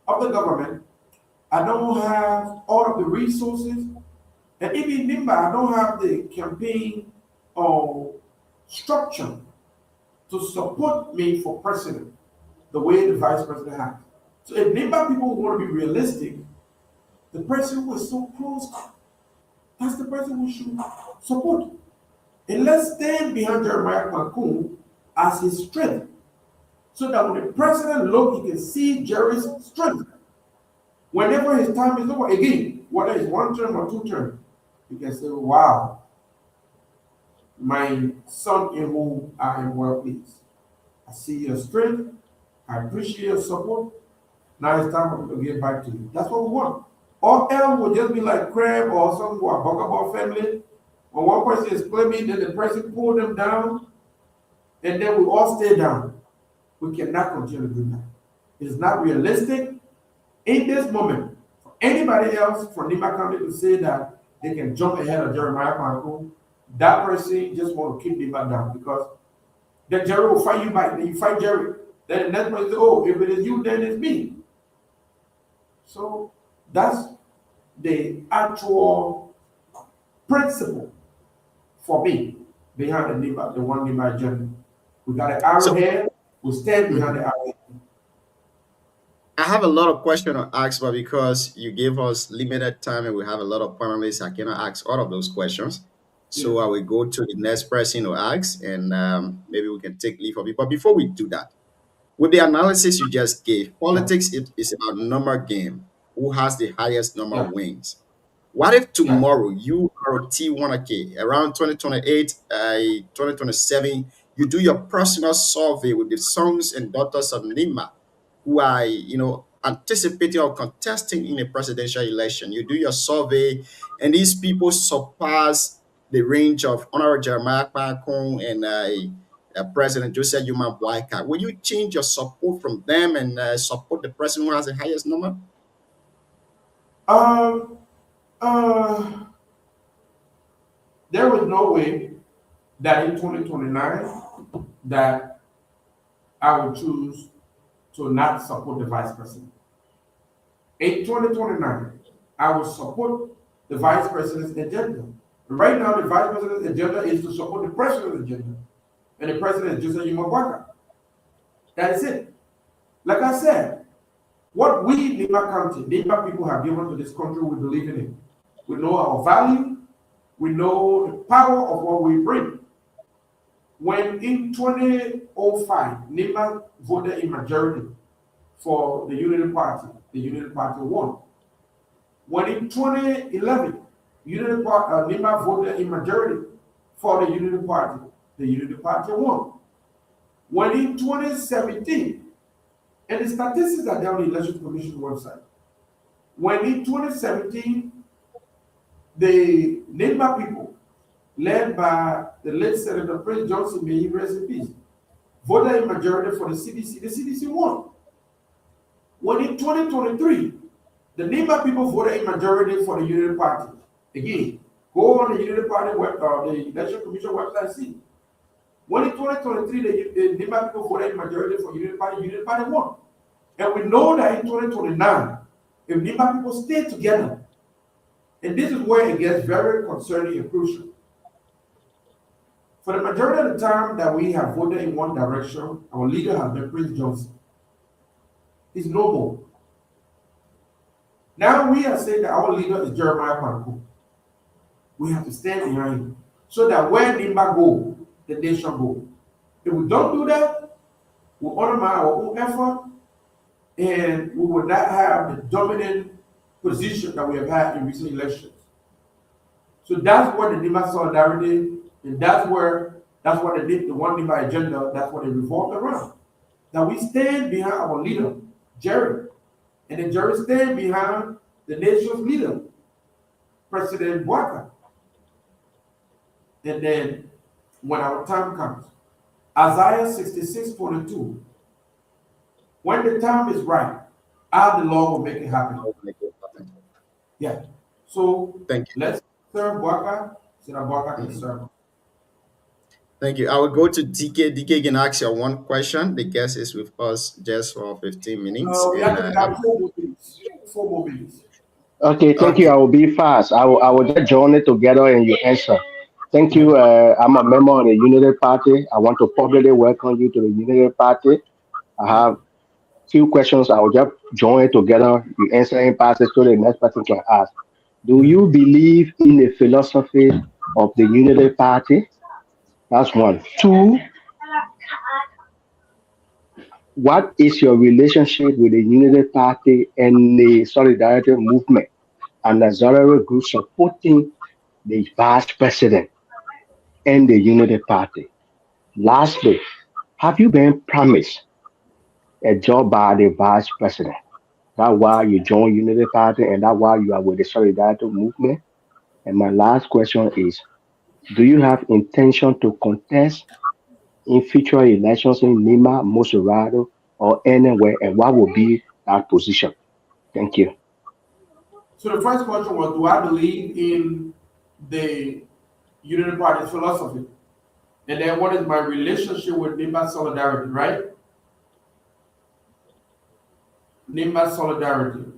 of the government. I don't have all of the resources. And even remember, I don't have the campaign structure to support me for president the way the vice president has. So if NIMBA people want to be realistic, the person who is so close, that's the person we should support. And let's stand behind Jeremiah Kwanku as his strength. So that when the president looks, he can see Jerry's strength. Whenever his time is over, again, whether it's 1 term or 2 terms, you can say, wow, my son in whom I am well pleased. I see your strength. I appreciate your support. Now it's time for me to get back to you. That's what we want. Or else will just be like Crab or some who are Bogaball family. When one person is claiming, then the person pull them down, and then we all stay down. We cannot continue to do that. It's not realistic in this moment for anybody else from NIMBA County to say that they can jump ahead of Jeremiah Kwanku. That person just want to keep NIMBA down because then Jerry will fight you back. Then you fight Jerry. Then the next person says, oh, if it is you, then it's me. So that's the actual principle for me behind the one NIMBA agenda. We got an arrowhead. We stand behind the arrowhead. I have a lot of questions to ask, but because you gave us limited time and we have a lot of panelists, I cannot ask all of those questions. So I will go to the next person to ask, and maybe we can take leave of it. But before we do that, with the analysis you just gave, politics is about number game. Who has the highest number wins? What if tomorrow you are T1K around 2028, 2027, you do your personal survey with the sons and daughters of NIMBA who are, anticipating or contesting in a presidential election. You do your survey, and these people surpass the range of Honorable Jeremiah Kwanku and President Joseph Yuma Boyka. Will you change your support from them and support the president who has the highest number? There was no way that in 2029 that I would choose to not support the vice president. In 2029, I will support the vice president's agenda. Right now, the vice president's agenda is to support the president's agenda. And the president is Joseph Yuma Boyka. That is it. Like I said, what we, NIMBA County, NIMBA people have given to this country, we believe in it. We know our value. We know the power of what we bring. When in 2005, NIMBA voted in majority for the Unity Party won. When in 2011, NIMBA voted in majority for the Unity Party won. When in 2017, and the statistics are there on the Election Commission website. When in 2017, the NIMBA people, led by the late Senator Prince Johnson, may he rest in peace, voted in majority for the CDC. The CDC won. When in 2023, the NIMBA people voted in majority for the Unity Party. Again, go on the Unity Party the Election Commission website and see. When in 2023, the NIMBA people voted in majority for Unity Party won. And we know that in 2029, if NIMBA people stay together, and this is where it gets very concerning and crucial. For the majority of the time that we have voted in one direction, our leader has been Prince Johnson. He's no more. Now we are saying that our leader is Jeremiah Kwanku. We have to stand behind him so that where NIMBA go, the nation go. If we don't do that, we'll undermine our own effort, and we will not have the dominant position that we have had in recent elections. So that's where the NIMBA solidarity, and that's what the one NIMBA agenda, that's what it revolved around. That we stand behind our leader, Jerry, and then Jerry stand behind the nation's leader, President Boyka. And then when our time comes, Isaiah 66:22, when the time is right, the Lord will make it happen. Yeah. So thank you. Let's serve Boyka so that Boyka can serve. Thank you. I will go to DK. DK can ask you one question. The guest is with us just for 15 minutes. We have to have 4 more minutes. Okay, thank you. I will be fast. I will just join it together and you answer. Thank you. I'm a member of the Unity Party. I want to publicly welcome you to the Unity Party. I have few questions. I will just join it together. You answer in passes so the next person can ask. Do you believe in the philosophy of the Unity Party? That's one. Two, what is your relationship with the Unity Party and the Solidarity Movement and the Zorero group supporting the vice president and the Unity Party? Lastly, have you been promised a job by the vice president? That's why you join Unity Party and that's why you are with the Solidarity Movement. And my last question is, do you have intention to contest in future elections in Lima, Mosurado, or anywhere, and what will be that position? Thank you. So the first question was, do I believe in the Unity Party's philosophy? And then what is my relationship with Nimba Solidarity, right? Nimba Solidarity.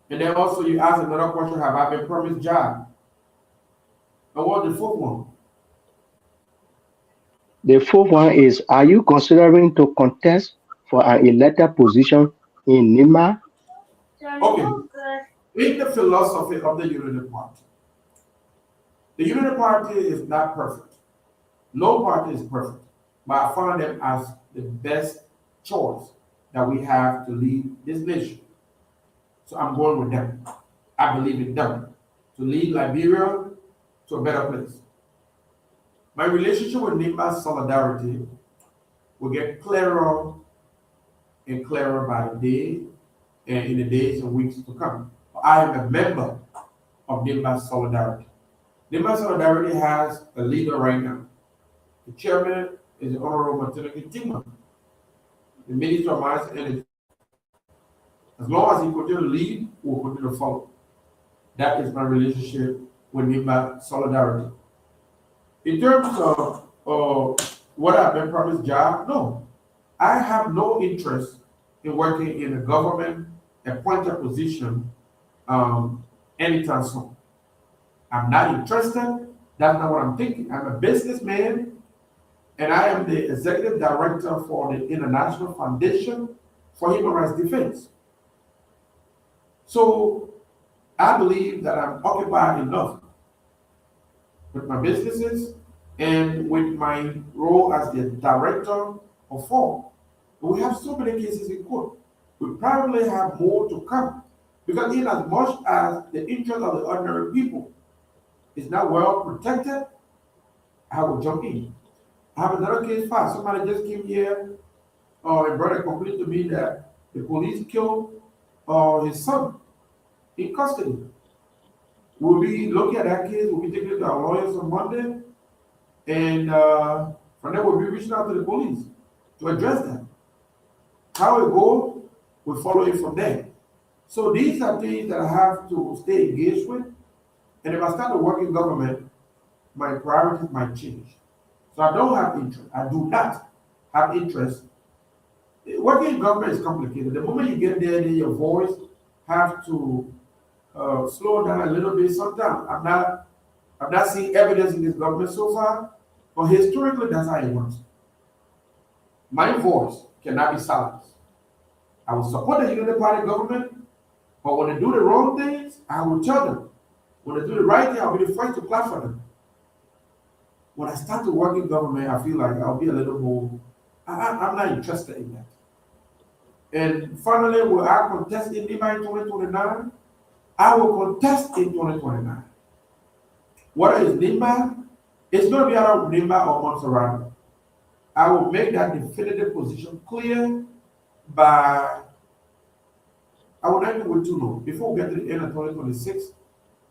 And then also you asked another question, have I been promised job? And what was the fourth one? The fourth one is, are you considering to contest for an elected position in Nima? Okay. In the philosophy of the Unity Party, the Unity Party is not perfect. No party is perfect, but I find them as the best choice that we have to lead this nation. So I'm going with them. I believe in them to lead Liberia to a better place. My relationship with Nimba Solidarity will get clearer and clearer by the day and in the days and weeks to come. I am a member of Nimba Solidarity. Nimba Solidarity has a leader right now. The chairman is the Honorable Martin Tima, the Minister of Mines and Energy. As long as he continue to lead, we'll continue to follow. That is my relationship with Nimba Solidarity. In terms of what I've been promised job, no. I have no interest in working in a government appointed position anytime soon. I'm not interested. That's not what I'm thinking. I'm a businessman, and I am the executive director for the International Foundation for Human Rights Defense. So I believe that I'm occupied enough with my businesses and with my role as the director of FORM. We have so many cases in court. We probably have more to come, because in as much as the interest of the ordinary people is not well protected, I will jump in. I have another case file. Somebody just came here and brought a complaint to me that the police killed his son in custody. We'll be looking at that case. We'll be taking it to our lawyers on Monday. And from there, we'll be reaching out to the police to address that. How it goes, we'll follow it from there. So these are things that I have to stay engaged with. And if I start to work in government, my priorities might change. So I don't have interest. I do not have interest. Working in government is complicated. The moment you get there, then your voice have to slow down a little bit. Sometimes I'm not seeing evidence in this government so far, but historically that's how it works. My voice cannot be silenced. I will support the Unity Party government, but when they do the wrong things, I will tell them. When they do the right thing, I'll be the first to clap for them. When I start to work in government, I feel like I'll be a little more, I'm not interested in that. And finally, will I contest in Lima in 2029? I will contest in 2029. What is Nimba? It's going to be out of Nimba or Montserrat. I will make that definitive position clear by, I would like to wait too long. Before we get to the end of 2026,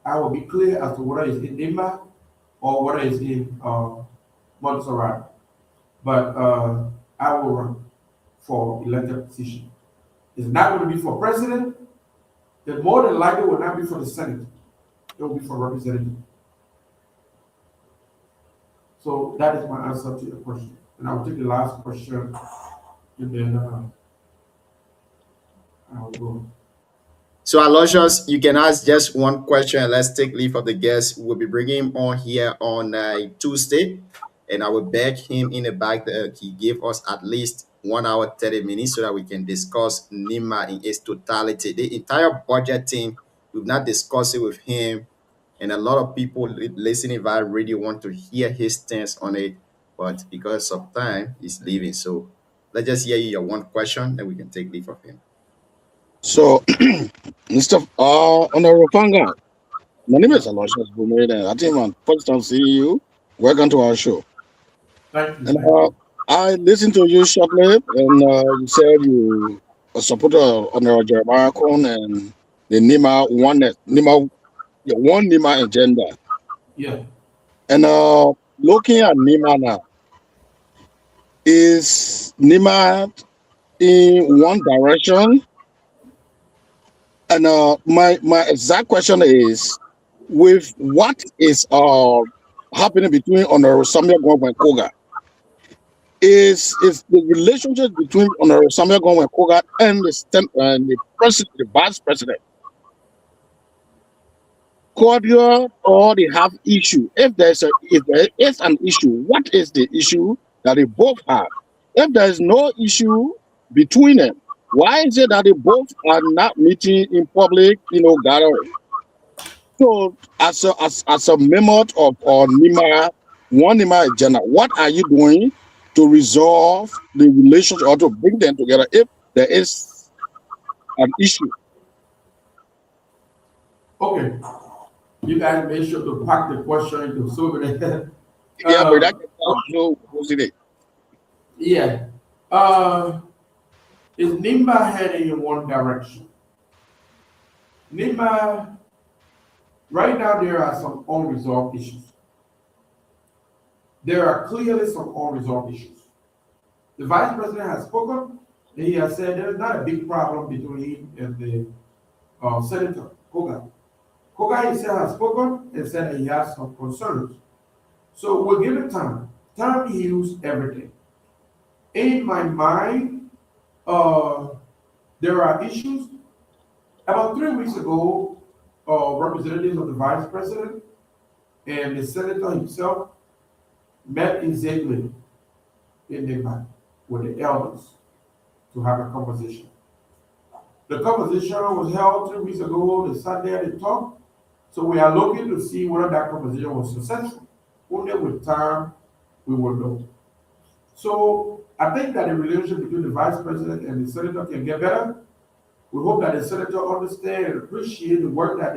I will be clear as to whether it's in Nimba or whether it's in Montserrat. But I will run for elected position. It's not going to be for president. It more than likely will not be for the Senate. It will be for representative. So that is my answer to your question. And I'll take the last question, and then I'll go. So Aloysius, you can ask just one question, and let's take leave of the guest. We'll be bringing him on here on Tuesday, and I will beg him in the back that he give us at least 1 hour 30 minutes so that we can discuss NIMA in its totality. The entire budget team, we've not discussed it with him, and a lot of people listening via radio want to hear his stance on it, but because of time, he's leaving. So let's just hear your one question, then we can take leave of him. So, Mr. Honorable Panga, my name is Aloysius Bumede, and I think I'm first time seeing you. Welcome to our show. Thank you. And I listened to you shortly, and you said you a supporter of Honorable Jeremiah Cohn and the NIMA one NIMA agenda. Yeah. And looking at NIMA now, is NIMA in one direction? And my exact question is, with what is happening between Honorable Samuel Gong and Koga, is the relationship between Honorable Samuel Gong and Koga and the president, the vice president, cordial, or they have issue? If there is an issue, what is the issue that they both have? If there is no issue between them, why is it that they both are not meeting in public, gathering? So, as a member of NIMA, one NIMA agenda, what are you doing to resolve the relationship or to bring them together if there is an issue? Okay. You guys make sure to pack the question into so many. Yeah, but that can who's it? Yeah. Is NIMA heading in one direction? NIMA, right now there are some unresolved issues. There are clearly some unresolved issues. The vice president has spoken, and he has said there's not a big problem between him and the Senator Koga. Koga himself has spoken and said that he has some concerns. So we'll give it time. Time heals everything. In my mind, there are issues. About 3 weeks ago, representatives of the vice president and the senator himself met in Zeglen in Nepal with the elders to have a conversation. The conversation was held 3 weeks ago. They sat there, they talked. So we are looking to see whether that conversation was successful. Only with time we will know. So I think that the relationship between the vice president and the senator can get better. We hope that the senator understand and appreciate the work that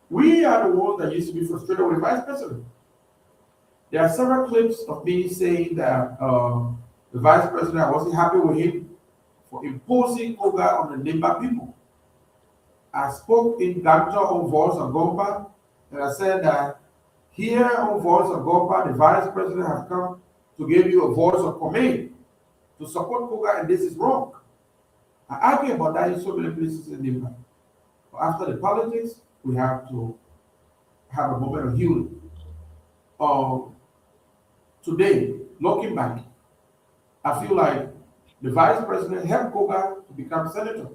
we are the ones that used to be frustrated with the vice president. There are several clips of me saying that the vice president, I wasn't happy with him for imposing Koga on the Nimba people. I spoke in Ganja on Voice of Gompa, and I said that here on Voice of Gompa, the vice president has come to give you a voice of command to support Koga, and this is wrong. I argue about that in so many places in Nimba. But after the politics, we have to have a moment of healing. Today, looking back, I feel like the vice president helped Koga to become senator,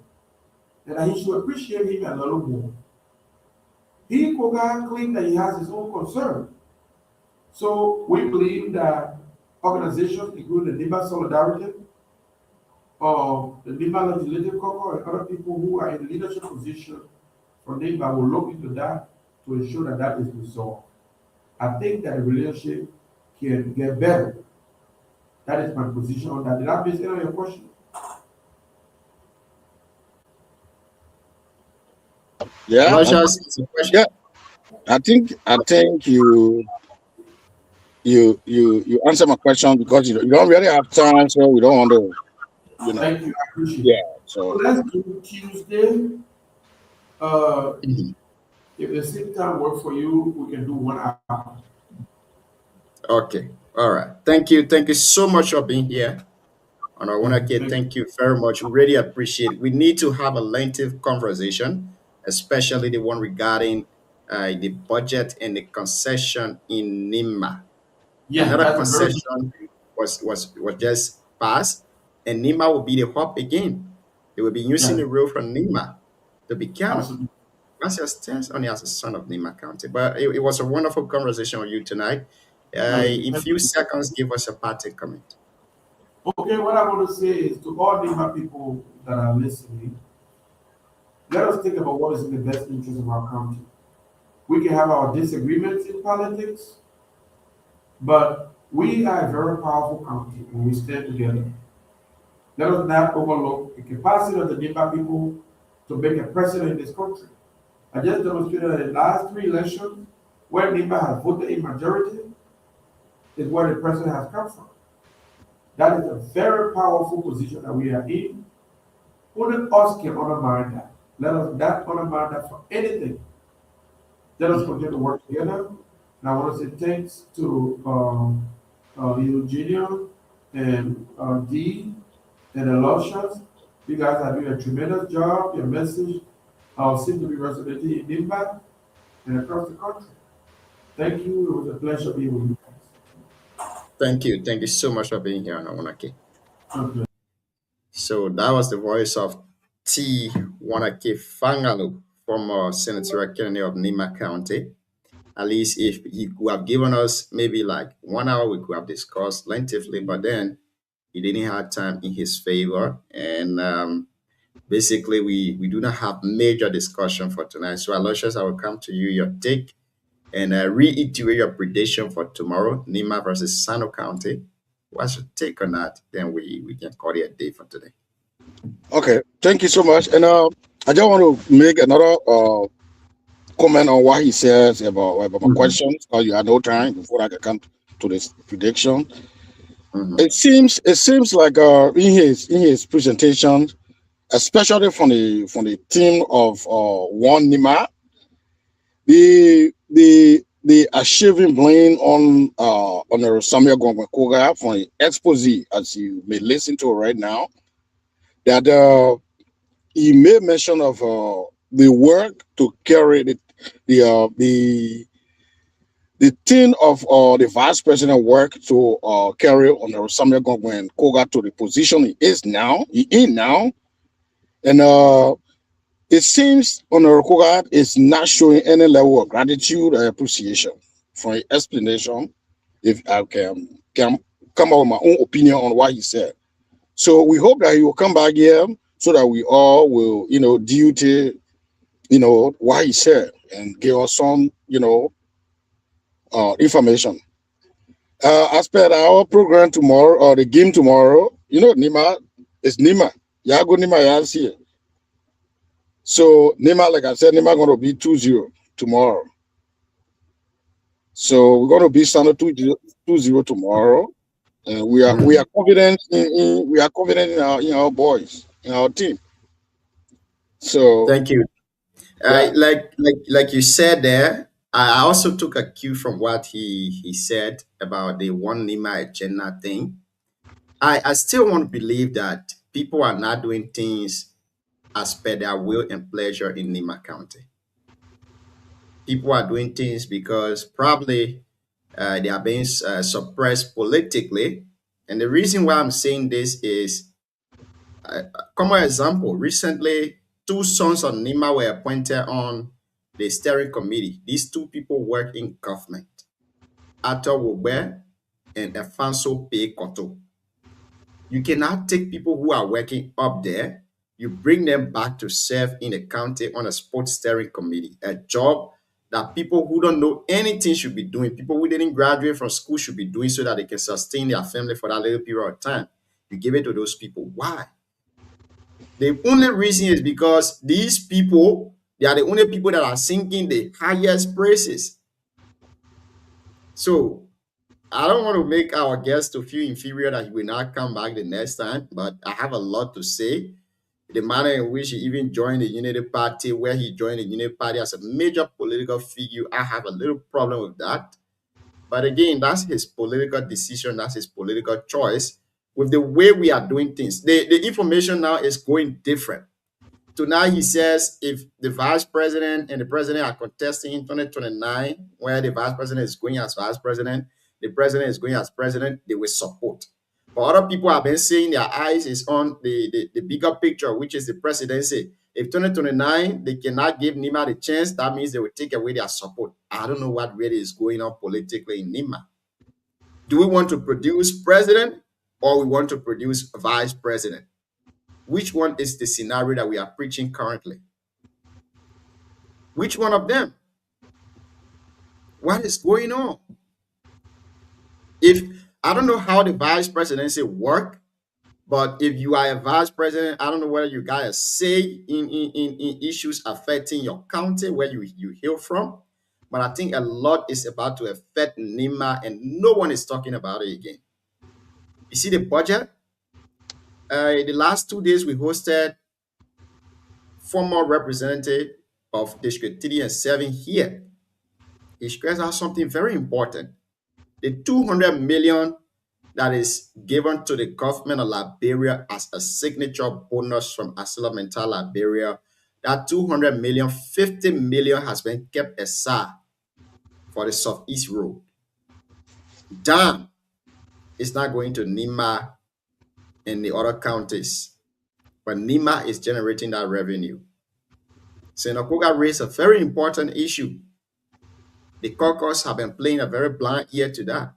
and he should appreciate him a little more. Koga claimed that he has his own concern. So we believe that organizations, including the Nimba Solidarity, the Nimba Legislative Caucus, and other people who are in leadership position from Nimba will look into that to ensure that that is resolved. I think that the relationship can get better. That is my position on that. Did I miss any of your question? Yeah, I think you answer my question because you don't really have time, so we don't want to, Thank you, I appreciate it. Yeah, so let's do Tuesday. If the same time work for you, we can do 1 hour. Okay. All right. Thank you. Thank you so much for being here. And I want to get thank you very much. We really appreciate it. We need to have a lengthy conversation, especially the one regarding the budget and the concession in Nima. Yeah, Another that's very concession was just passed, and Nima will be the hub again. They will be using Yeah. the road from Nima to be counted. absolutely. That's your stance only as a son of Nima County. But it was a wonderful conversation with you tonight. Thank you. In few seconds, give us a parting comment. Okay, what I want to say is to all Nima people that are listening, let us think about what is in the best interest of our country. We can have our disagreements in politics, but we are a very powerful country when we stand together. Let us not overlook the capacity of the Nima people to make a president in this country. I just demonstrated that in the last 3 elections, where Nima has voted in majority, is where the president has come from. That is a very powerful position that we are in. Only us can undermine that. Let us not undermine that for anything. Let us continue to work together. And I want to say thanks to Eugenia and Dee and Aloysius. You guys are doing a tremendous job. Your message seems to be resonating in Nimba and across the country. Thank you. It was a pleasure being with you guys. Thank you. Thank you so much for being here, Wanake. Okay. So that was the voice of T. Wanake Fangalu, former senatorial candidate of Nima County. At least if he could have given us maybe like 1 hour, we could have discussed lengthily, but then he didn't have time in his favor. And basically, we do not have major discussion for tonight. So Aloysius, I will come to you, your take, and reiterate your prediction for tomorrow, Nima versus Sano County. What's your take on that? Then we can call it a day for today. Okay, thank you so much. And I just want to make another comment on what he says about my questions, because you had no time before I can come to this prediction. It seems like in his presentation, especially from the team of One Nima, the achieving blame on the Samuel Gongwe Koga from the expose, as you may listen to right now, that he made mention of the work to carry the team of the vice president work to carry on the Samuel Gongwe Koga to the position he is now, and it seems Honorable Koga is not showing any level of gratitude or appreciation for his explanation. If I can come up with my own opinion on what he said. So we hope that he will come back here so that we all will, duty, what he said and give us some, information. As per our program tomorrow, or the game tomorrow, Nima is Nima. Yago Nima Yasi. So Nima, like I said, Nima going to be 2-0 tomorrow. So we're going to be Sano 2-0 tomorrow. We are confident in our boys, in our team. So thank you. Like you said there, I also took a cue from what he said about the One Nima agenda thing. I still want to believe that people are not doing things as per their will and pleasure in Nima County. People are doing things because probably they are being suppressed politically. And the reason why I'm saying this is, common example, recently 2 sons of Nima were appointed on the steering committee. These 2 people work in government, Arthur Wobe and Afanso P. Koto. You cannot take people who are working up there, you bring them back to serve in the county on a sports steering committee, a job that people who don't know anything should be doing, people who didn't graduate from school should be doing so that they can sustain their family for that little period of time. You give it to those people. Why? The only reason is because these people, they are the only people that are singing the highest praises. So I don't want to make our guest to feel inferior that he will not come back the next time, but I have a lot to say. The manner in which he even joined the Unity Party, where he joined the Unity Party as a major political figure, I have a little problem with that. But again, that's his political decision, that's his political choice. With the way we are doing things, the information now is going different. Tonight he says if the vice president and the president are contesting in 2029, where the vice president is going as vice president, the president is going as president, they will support. But other people have been saying their eyes is on the bigger picture, which is the presidency. If 2029, they cannot give Nima the chance, that means they will take away their support. I don't know what really is going on politically in Nima. Do we want to produce president or we want to produce a vice president. Which one is the scenario that we are preaching currently? Which one of them? What is going on? If I don't know how the vice presidency work, but if you are a vice president, I don't know whether you got a say in issues affecting your county where you hail from. But I think a lot is about to affect NIMA, and no one is talking about it again. You see the budget? The last 2 days we hosted former representative of District 3 and 7 here. He stressed out something very important. The 200 million that is given to the government of Liberia as a signature bonus from ArcelorMittal Liberia, that 200 million, 50 million has been kept aside for the Southeast Road. Damn, it's not going to NIMA and the other counties, but NIMA is generating that revenue. Senator Koga raised a very important issue. The caucus have been playing a very blind ear to that.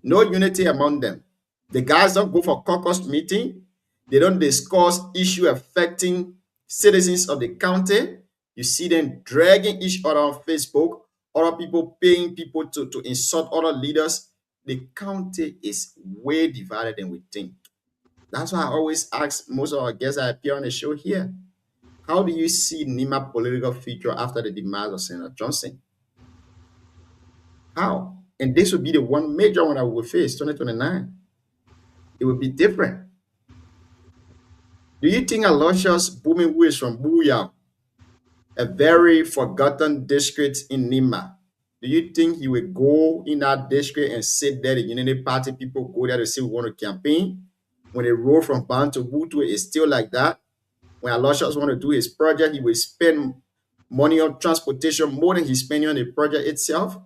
No unity among them. The guys don't go for caucus meeting. They don't discuss issue affecting citizens of the county. You see them dragging each other on Facebook, other people paying people to insult other leaders. The county is way divided than we think. That's why I always ask most of our guests that appear on the show here, how do you see NIMA political future after the demise of Senator Johnson? How? And this will be the one major one that we will face, 2029. It will be different. Do you think Aloysius Booming, who is from Buyao, a very forgotten district in Nima, do you think he will go in that district and sit there? The Unity Party people go there to say we want to campaign. When they roll from Ban to Butu, it's still like that. When Aloysius want to do his project, he will spend money on transportation more than he's spending on the project itself.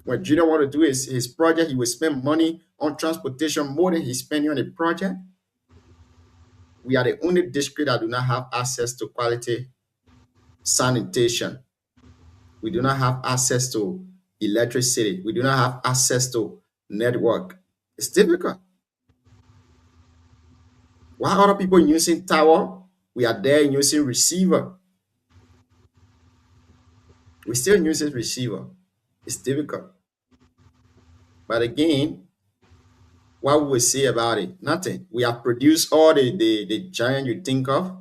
When Junior want to do his project, he will spend money on transportation more than he's spending on the project. We are the only district that do not have access to quality sanitation. We do not have access to electricity. We do not have access to network. It's difficult. While other people using tower, we are there using receiver. We still use receiver. It's difficult. But again, what we will say about it? Nothing. We have produced all the giants you think of,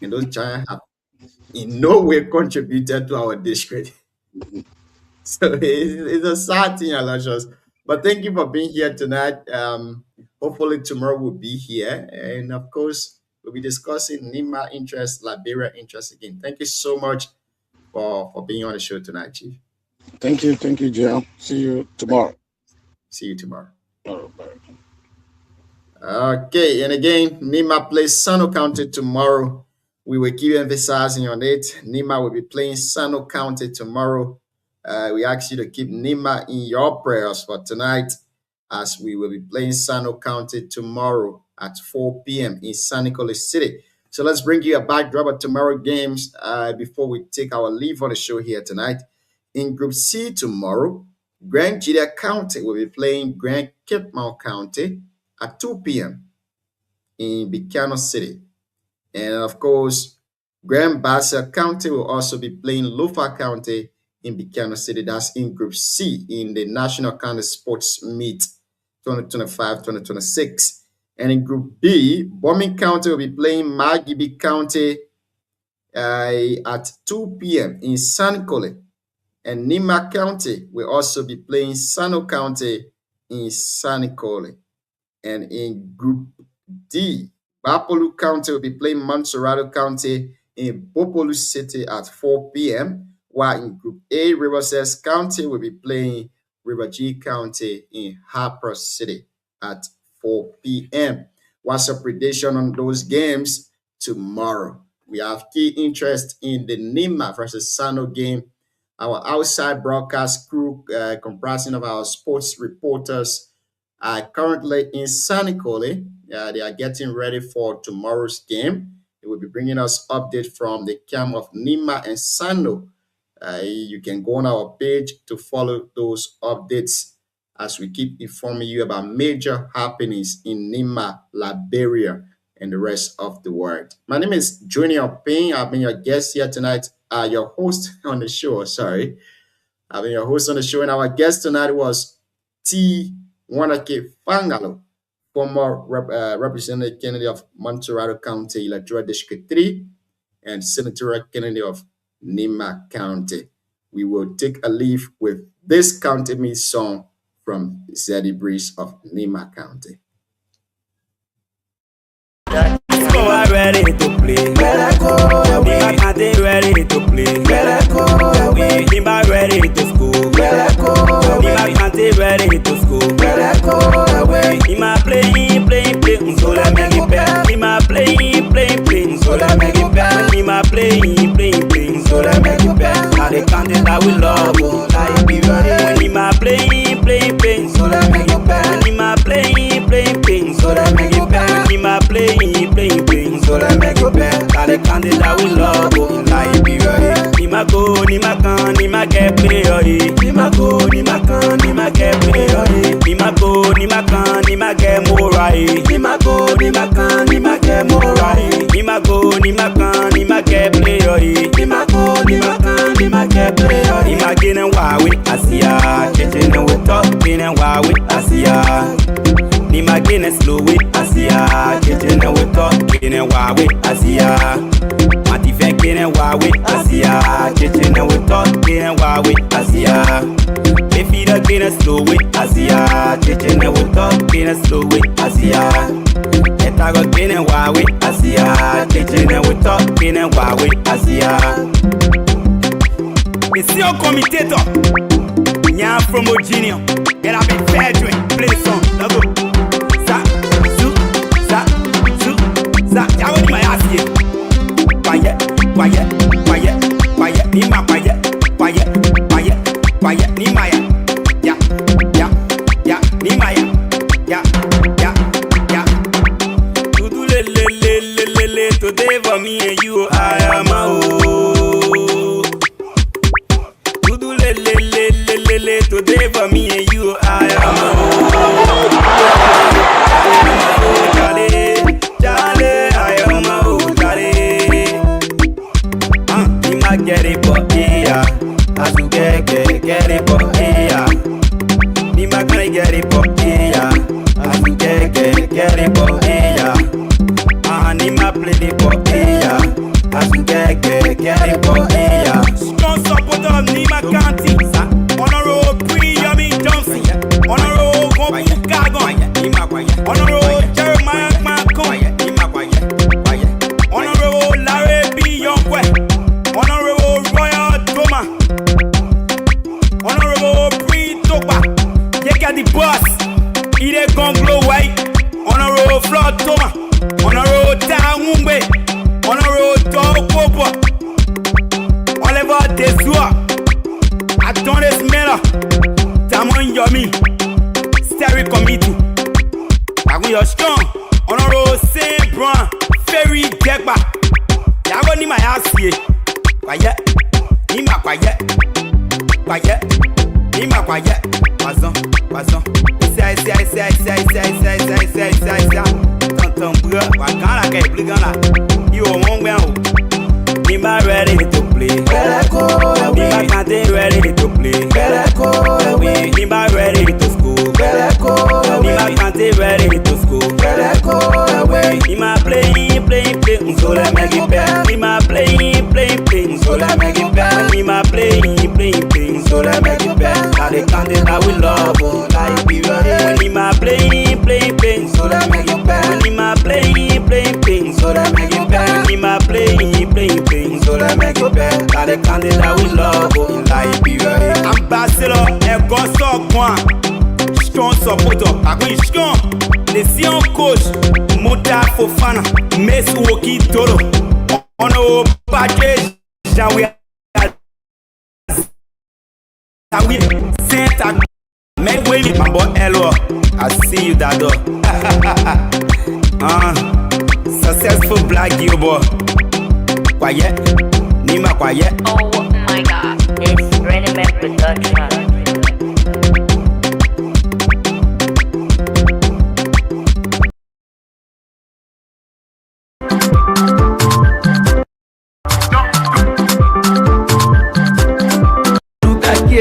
and those giants have in no way contributed to our district. So it's a sad thing, Aloysius. But thank you for being here tonight. Hopefully tomorrow we'll be here. And of course, we'll be discussing NIMA interest, Liberia interest again. Thank you so much for being on the show tonight, Chief. Thank you, Jill. See you tomorrow. See you tomorrow. Oh, bye. Okay, and again, NIMA plays Sano County tomorrow. We will keep emphasizing on it. NIMA will be playing Sano County tomorrow. We ask you to keep NIMA in your prayers for tonight, as we will be playing Sano County tomorrow at 4 p.m. in San Nicolas City. So let's bring you a backdrop of tomorrow games before we take our leave on the show here tonight. In Group C tomorrow, Grand Judea County will be playing Grand Cape Mount County at 2 p.m. in Buchanan City. And of course, Grand Bassa County will also be playing Lofa County in Buchanan City. That's in Group C in the National County Sports Meet 2025-2026. And in Group B, Bombing County will be playing Magibi County at 2 p.m. in San Cole. And Nima County will also be playing Sano County in San Cole. And in Group D, Bapolu County will be playing Montserrado County in Bopolu City at 4 p.m. While in Group A, Riverside County will be playing River G County in Harper City at 4 p.m. What's your prediction on those games tomorrow? We have key interest in the Nima versus Sano game. Our outside broadcast crew, comprising of our sports reporters, are currently in San Nicole. They are getting ready for tomorrow's game. They will be bringing us update from the camp of Nima and Sano. You can go on our page to follow those updates as we keep informing you about major happenings in Nima, Liberia, and the rest of the world. My name is Junior Payne. I've been your guest here tonight, your host on the show, sorry. I've been your host on the show, and our guest tonight was T. Wanake Fangalo, former Representative Kennedy of Montserrat County, Electoral District 3, and Senator Kennedy of Nima County. We will take a leave with this County Me song from Zeddy Breeze of Nima County. Are ready to play. Nima County ready to play. Nima ready to school. Nima County ready to school. Nima playing, so let me get back. Nima playing, so let me get back. Nima playing, so let me get back. Now the country that we love, like be ready. Nima playing, so let me get back. Nima playing, so let me get back. Nima playing, so let me get back. Now the country that we love, like be ready. Nima go, Nima can, Nima get play, Nima go, Nima can, Nima get play, Nima go, Nima can, Nima get more right. Nima go, Nima can, Nima get more right. Nima go, Nima can, Nima get play, Nima go, Nima can, Nima get play, Nima get and Huawei, Asia, kitchen and we talk, in and Huawei, Asia. Nima get and slow way, Asia, kitchen and we talk, in and Huawei, Asia. Mati fenkin and Huawei, Asia, kitchen and we talk, in and Huawei, Asia. Me feed a gain and slow way, Asia, kitchen and we talk, in and slow way, Asia. I got gain and Huawei, Asia, kitchen and we talk, in and Huawei, Asia. Monsieur Comitator, Nya from Virginia, and I've been graduate, play the song, let's go. Sa, y'all want my ass here. Quiet, Nima quiet, Nima ya, Nima ya. Do le today for me and you, I am a oh. Do le today for me and you, I am a oh. Charlie, I am a oh, Charlie. Nima get it for here, as you get it for here. Nima can get it for here, as you get it for here. Nima play the for here, as you get it for here. Strong supporter of Nima County, Honorable Pre-Yami Johnson, Honorable Gopu Kagon, Honorable Jeremiah Malcolm, Honorable Larry B. Yonkwe, Honorable Royal Doma, Honorable Pre-Topa, Yeka the Boss, Ide Gonglo White, Honorable Floyd Toma, Honorable Taumbe, Honorable Tokopo, Oliver Desua, Adonis Mela, Tamon Yomi, Sterry Committee, Aguyo Strong, Honorable Saint Brown, Ferry Degba, Yago Nima Yasi, quiet, Nima quiet, Nima quiet, Wazon, say, Tonton Bra, Wakana Kay Bligana, you are one well. Nima ready to play, Nima County ready to play, Nima ready to school, Nima County ready to school, Nima playing, so let me get back. Nima playing, so let me get back. Nima playing, so let me get back. Now the country that we love, like be ready. Nima playing, so let me get back. Nima playing, so let me get back. Nima playing, so let me get back. Now the country that we love, like be ready. Ambassador Egoso Kwan, strong supporter, Akwi strong. The Sion coach, Mota Fofana, Miss Woki Toro, Ono Patrick, Jawi, Santa, make way with my boy Elo. I see you, Dado. Successful black girl boy. Quiet, Nima quiet. Oh my God, it's Ready Man Production.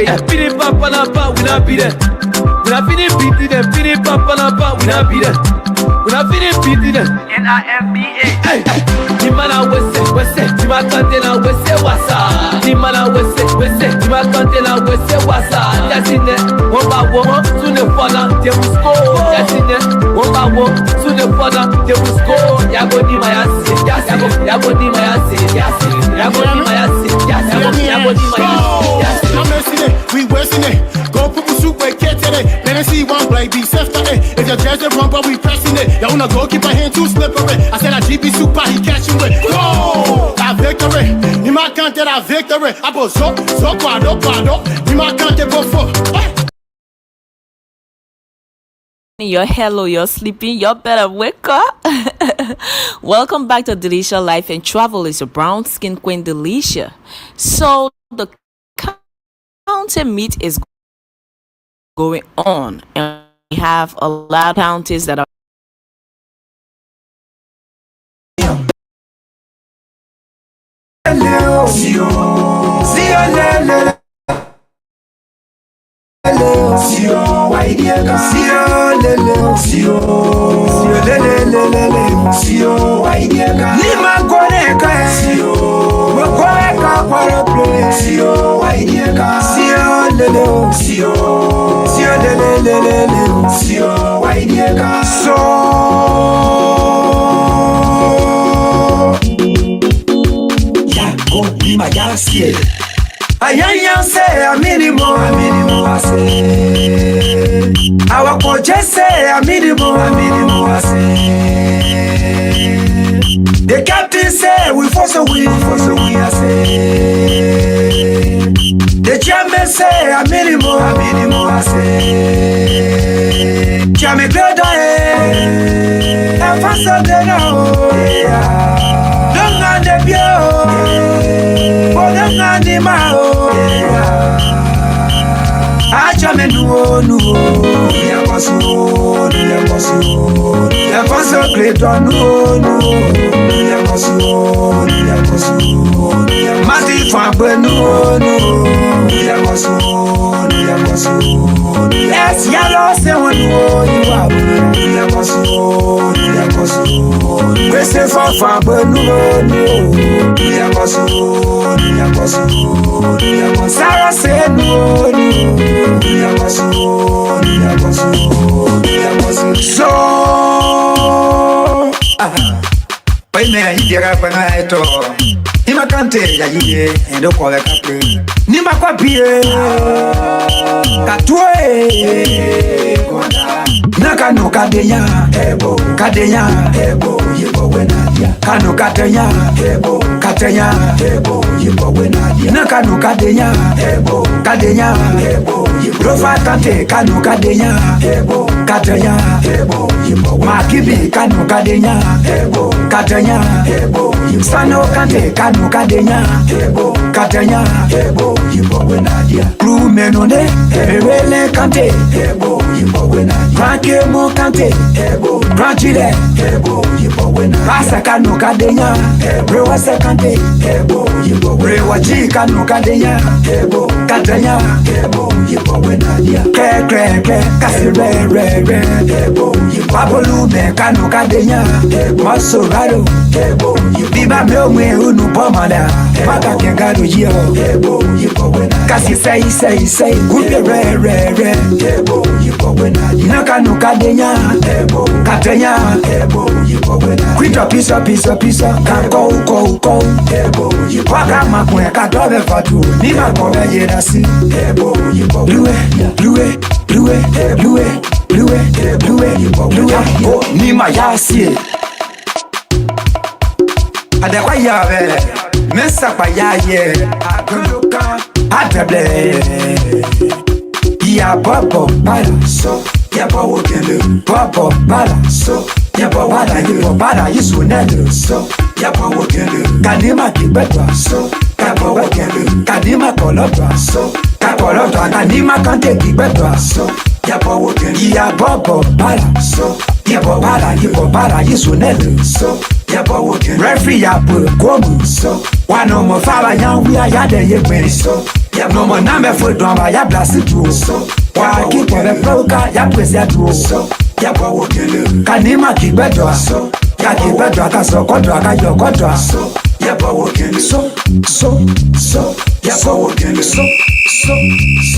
yeah. Fini papa na pa, we not be there. We not fini beating them. Fini papa na pa, we not be there. We not fini beating them. NIMBA. Hey, Nimana wese, Nimakante na wese wasa. Nimana wese, Nimakante na wese wasa. Yasine, one by one, soon the father, they will score. Yasine, one by one, soon the father, they will score. Yago ni mayasi, Yago ni mayasi, Yago ni mayasi, Yago ni mayasi. We wasting it. Go put the soup where kids in it. Let us see one play, be self it. If your jersey wrong, but we pressing it. Y'all wanna go keep a hand too slippery. I said a GB super, he catching with. Go! La victory. Ni ma cante la victory. Abo so quado. Ni ma cante before. You're hello, you're sleeping, you better wake up. Welcome back to Delisha Life and Travel. It's your brown skin queen Delisha. So the county meet is going on, and we have a lot of counties that are Ayanya say a minimum, I say. Our coach say a minimum, I say. The captain say we force a win, I say. The chairman say a minimum, I say. Chairman Glada, and faster than now. Don't hand the bio. Acha menuo ya paso great no ya mati fa benu ya yes ya lo se wonu ya we se fa benu ya Sarah said no. So why me I hear up and I talk. Nima kante ya yiye endo kwa wekape. Nima kwa pie katwe nakano kadenya ebo yibo wenadia kano katenya ebo yibo wenadia nakano kadenya ebo yibo rofa kante kano kadenya ebo yibo makibi kano kadenya ebo yibo sano kante kano kadenya ebo yibo wenadia kru menone ewele kante ebo yibo wenadia Franke mo kante ebo Franchile ebo yibo wenadia Pasa kano kadenya Brewa se kante ebo yibo Brewa ji kano kadenya ebo yibo wenadia Kre kasi re ebo yibo Babolume kano kadenya Masorado ebo yibo Biba meomwe unu pomada Maka kengado jio ebo yibo wenadia Kasi say Kupe re ebo yibo wenadia Nakano kadenya ebo yibo wenadia Kwito piso Kanko uko ebo yibo Waka makwe kadobe fatu Nima kove yerasi ebo yibo Blue Oh, Nima yasi Adekwa yabe Mesa pa yaye Akuluka Adeble Ya bobo bala so Ya bobo kele Bobo bala so Ya bobo bala yisu nede so Ya bobo kele Kadima kibetwa so Ya bobo kele Kadima kolotwa so Kadima kante kibetwa so Yabo woken, Yabo para, so Yabo para, Yisunel, so Yabo woken, Referee Yabo, Gomu, so one no more fire, young, we are yada, ye so no more number for drama, ya blast it through, so why keep on the broker, ya press that through, so Yabo woken, Kanima keep better, so Yaki better, so Kodra, your Kodra, so Yabo woken, so Yabo woken, so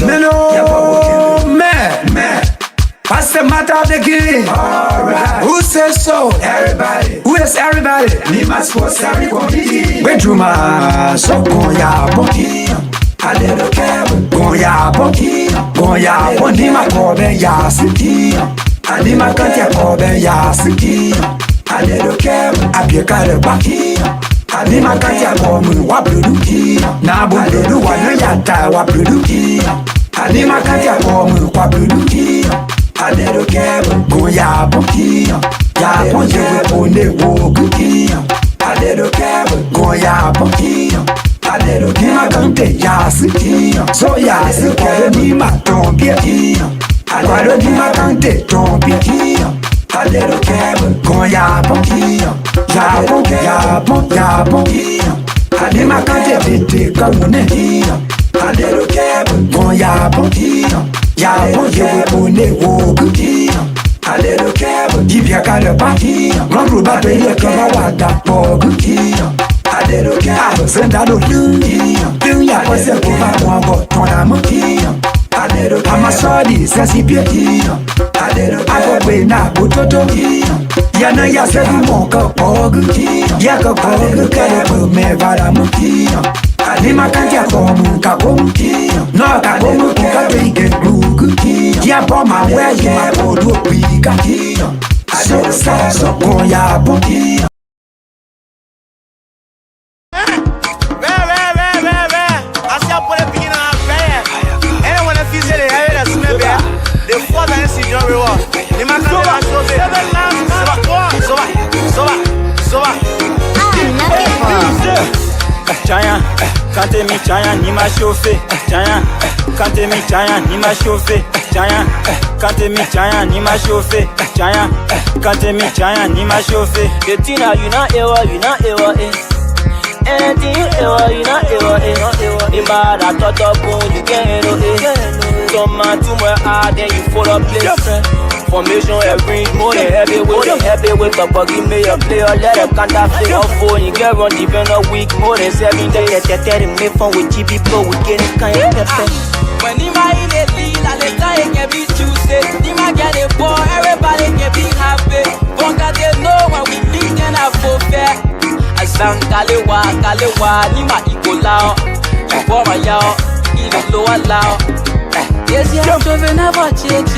Melo, man. What's the matter of the game? Alright. Who says so? Everybody. Who is everybody? Me must force everybody. Bedroom, so go ya bonki. A little cab, go ya bonki. Go ya bonki, my coben ya siki. A lima can't coben ya siki. A little cab, a piecare baki. A lima can't come, what produki. Nabu do one yata, what produki. A lima can't come, what produki. A little cab, go ya bonki. Ya bonki, we only walk. A little cab, go ya bonki. A little Nima Kante, Yasiki. So Yasiki, Nima, don't be here. A little Nima Kante, don't be here. A little cab, go ya bonki. Ya bonki. A Nima Kante, take a money. A little cab, go ya bonki. Ya bonki, we only walk. A little cab, give your kind of party. Run through back to your cover, that bog. A little cab, send out of you. Do ya was a good one, but Tonamo. A little Amasadi, Sassy Piety. A little I got way now, Butoto. Yana Yasabi Monka Bog. Yaka Bog, Carabo, Mevaramuki. A Lima Cantia Bomu, Kabum. No, Kabomu, Kaka, Rug. Yaboma, where you are, Bodu, Pika. So, go ya, Boki. Chaya, kante mi chaya ni ma chauffer. Chaya, kante mi chaya ni ma chauffer. Chaya, kante mi chaya ni ma chauffer. Chaya, kante mi chaya ni ma chauffer. The tina you not ever eh. Anything you not ever. Imara toto boom you get eh. Come on to my heart then you follow place. Formation every more than heavy with the buggy me a player let them can't play off for you get run even a week more than 7 days. They're me from with GP Pro we get it kind of perfect. When you might eat it, I let time can be Tuesday. You might get it boy, everybody can be happy. Bunga they know when we meet and I for fair. I sang Kalewa, Nima Ikola. For my yaw, even lower loud. Yes, you're shoving never change.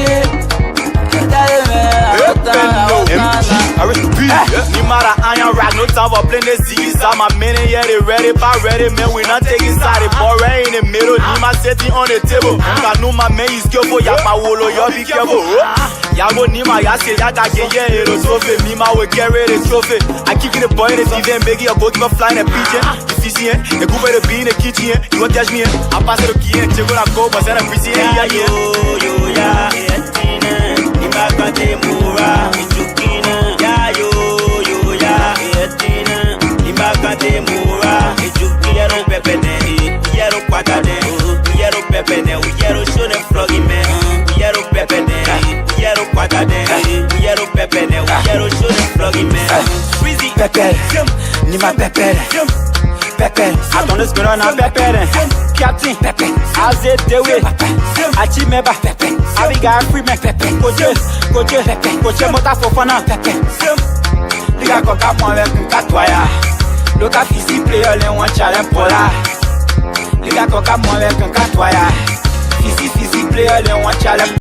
Nimara iron rack, no time for playing the Z's. I'm a minute, yeah, they ready, man. We not taking side, the ball right in the middle. Nima sitting on the table. I know my man is skillful, yeah, my wolo, y'all be careful. Yago Nima, ya say, Yaga, yeah, hero trophy. Nima will carry the trophy. I kick in the boy in the TV and make it a goalkeeper flying a pigeon. If you see it, the good way to be in the kitchen, you won't touch me. I pass it to key and check when I go, but then I'm busy. Yeah. Kante mura ejukina ya yo ya etina imakante mura ejukina no pepene yero kwatade yero pepene yero shone flogi me yero pepene yero kwatade yero pepene yero shone flogi me freezy pepe ni ma pepe attends le seconde on a pepe Captain pepe aze dewe achimeba pepe abiga free me pepe Coach mota fofana pepe liga koka mo avec un katwaya loka fisi player le one challenge pola liga koka mo avec un katwaya fisi player le one challenge.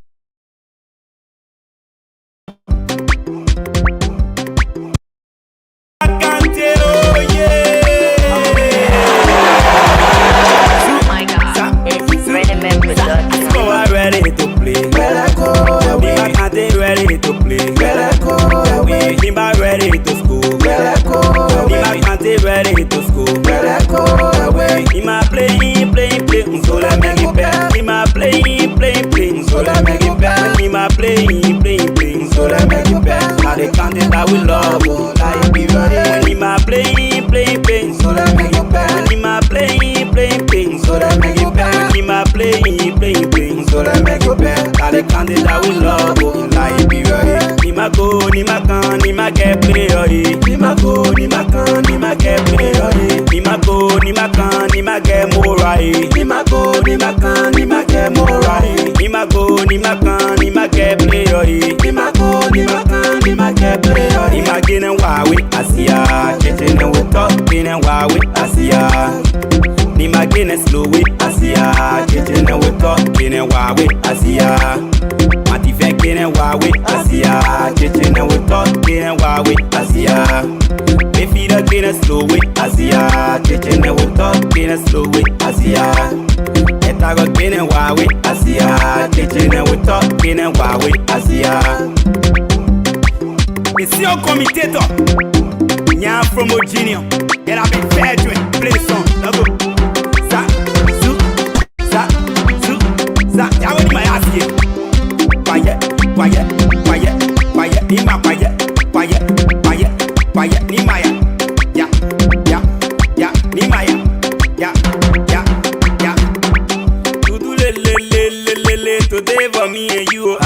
Ready to school. Ima playing, so let me get back. Ima playing, so let me get back. so that make you bad. Ni ma playing, so that make you bad. Ni ma playing, so that make you bad. All the candidate we love, oh, like be right. Ni ma go, ni ma can, ni ma get play, oh, ni ma go, ni ma can, ni ma get play, oh, ni ma go, ni ma can, ni ma get more right. Ni ma go, ni ma can, ni ma get more right. Ni ma go, ni ma can, ni ma get play, oh, ni ma go, ni ma can, ni ma get play, oh, ni ma get and why we Asia, kitchen and we talk, and why we Asia. Ni ma get and slow we Asia, kitchen and we talk, and why we Asia. Mati fake and why we Asia, kitchen and we talk, and why we Asia. Me feed again and slow we Asia, kitchen and we talk, and slow we Asia. I go again and why we Asia, kitchen and we talk, and why we Asia. It's your commentator. Nyam from Virginia. And I've been fair to it. Play the song. Let's go. Za, zoo, za, zoo, za. I want my ass here. Quiet, quiet, quiet, quiet. Nima quiet, quiet, quiet, quiet. Nima ya. Ya, ya, ya. Nima ya. Ya, ya, ya. To do le. Today for me and you.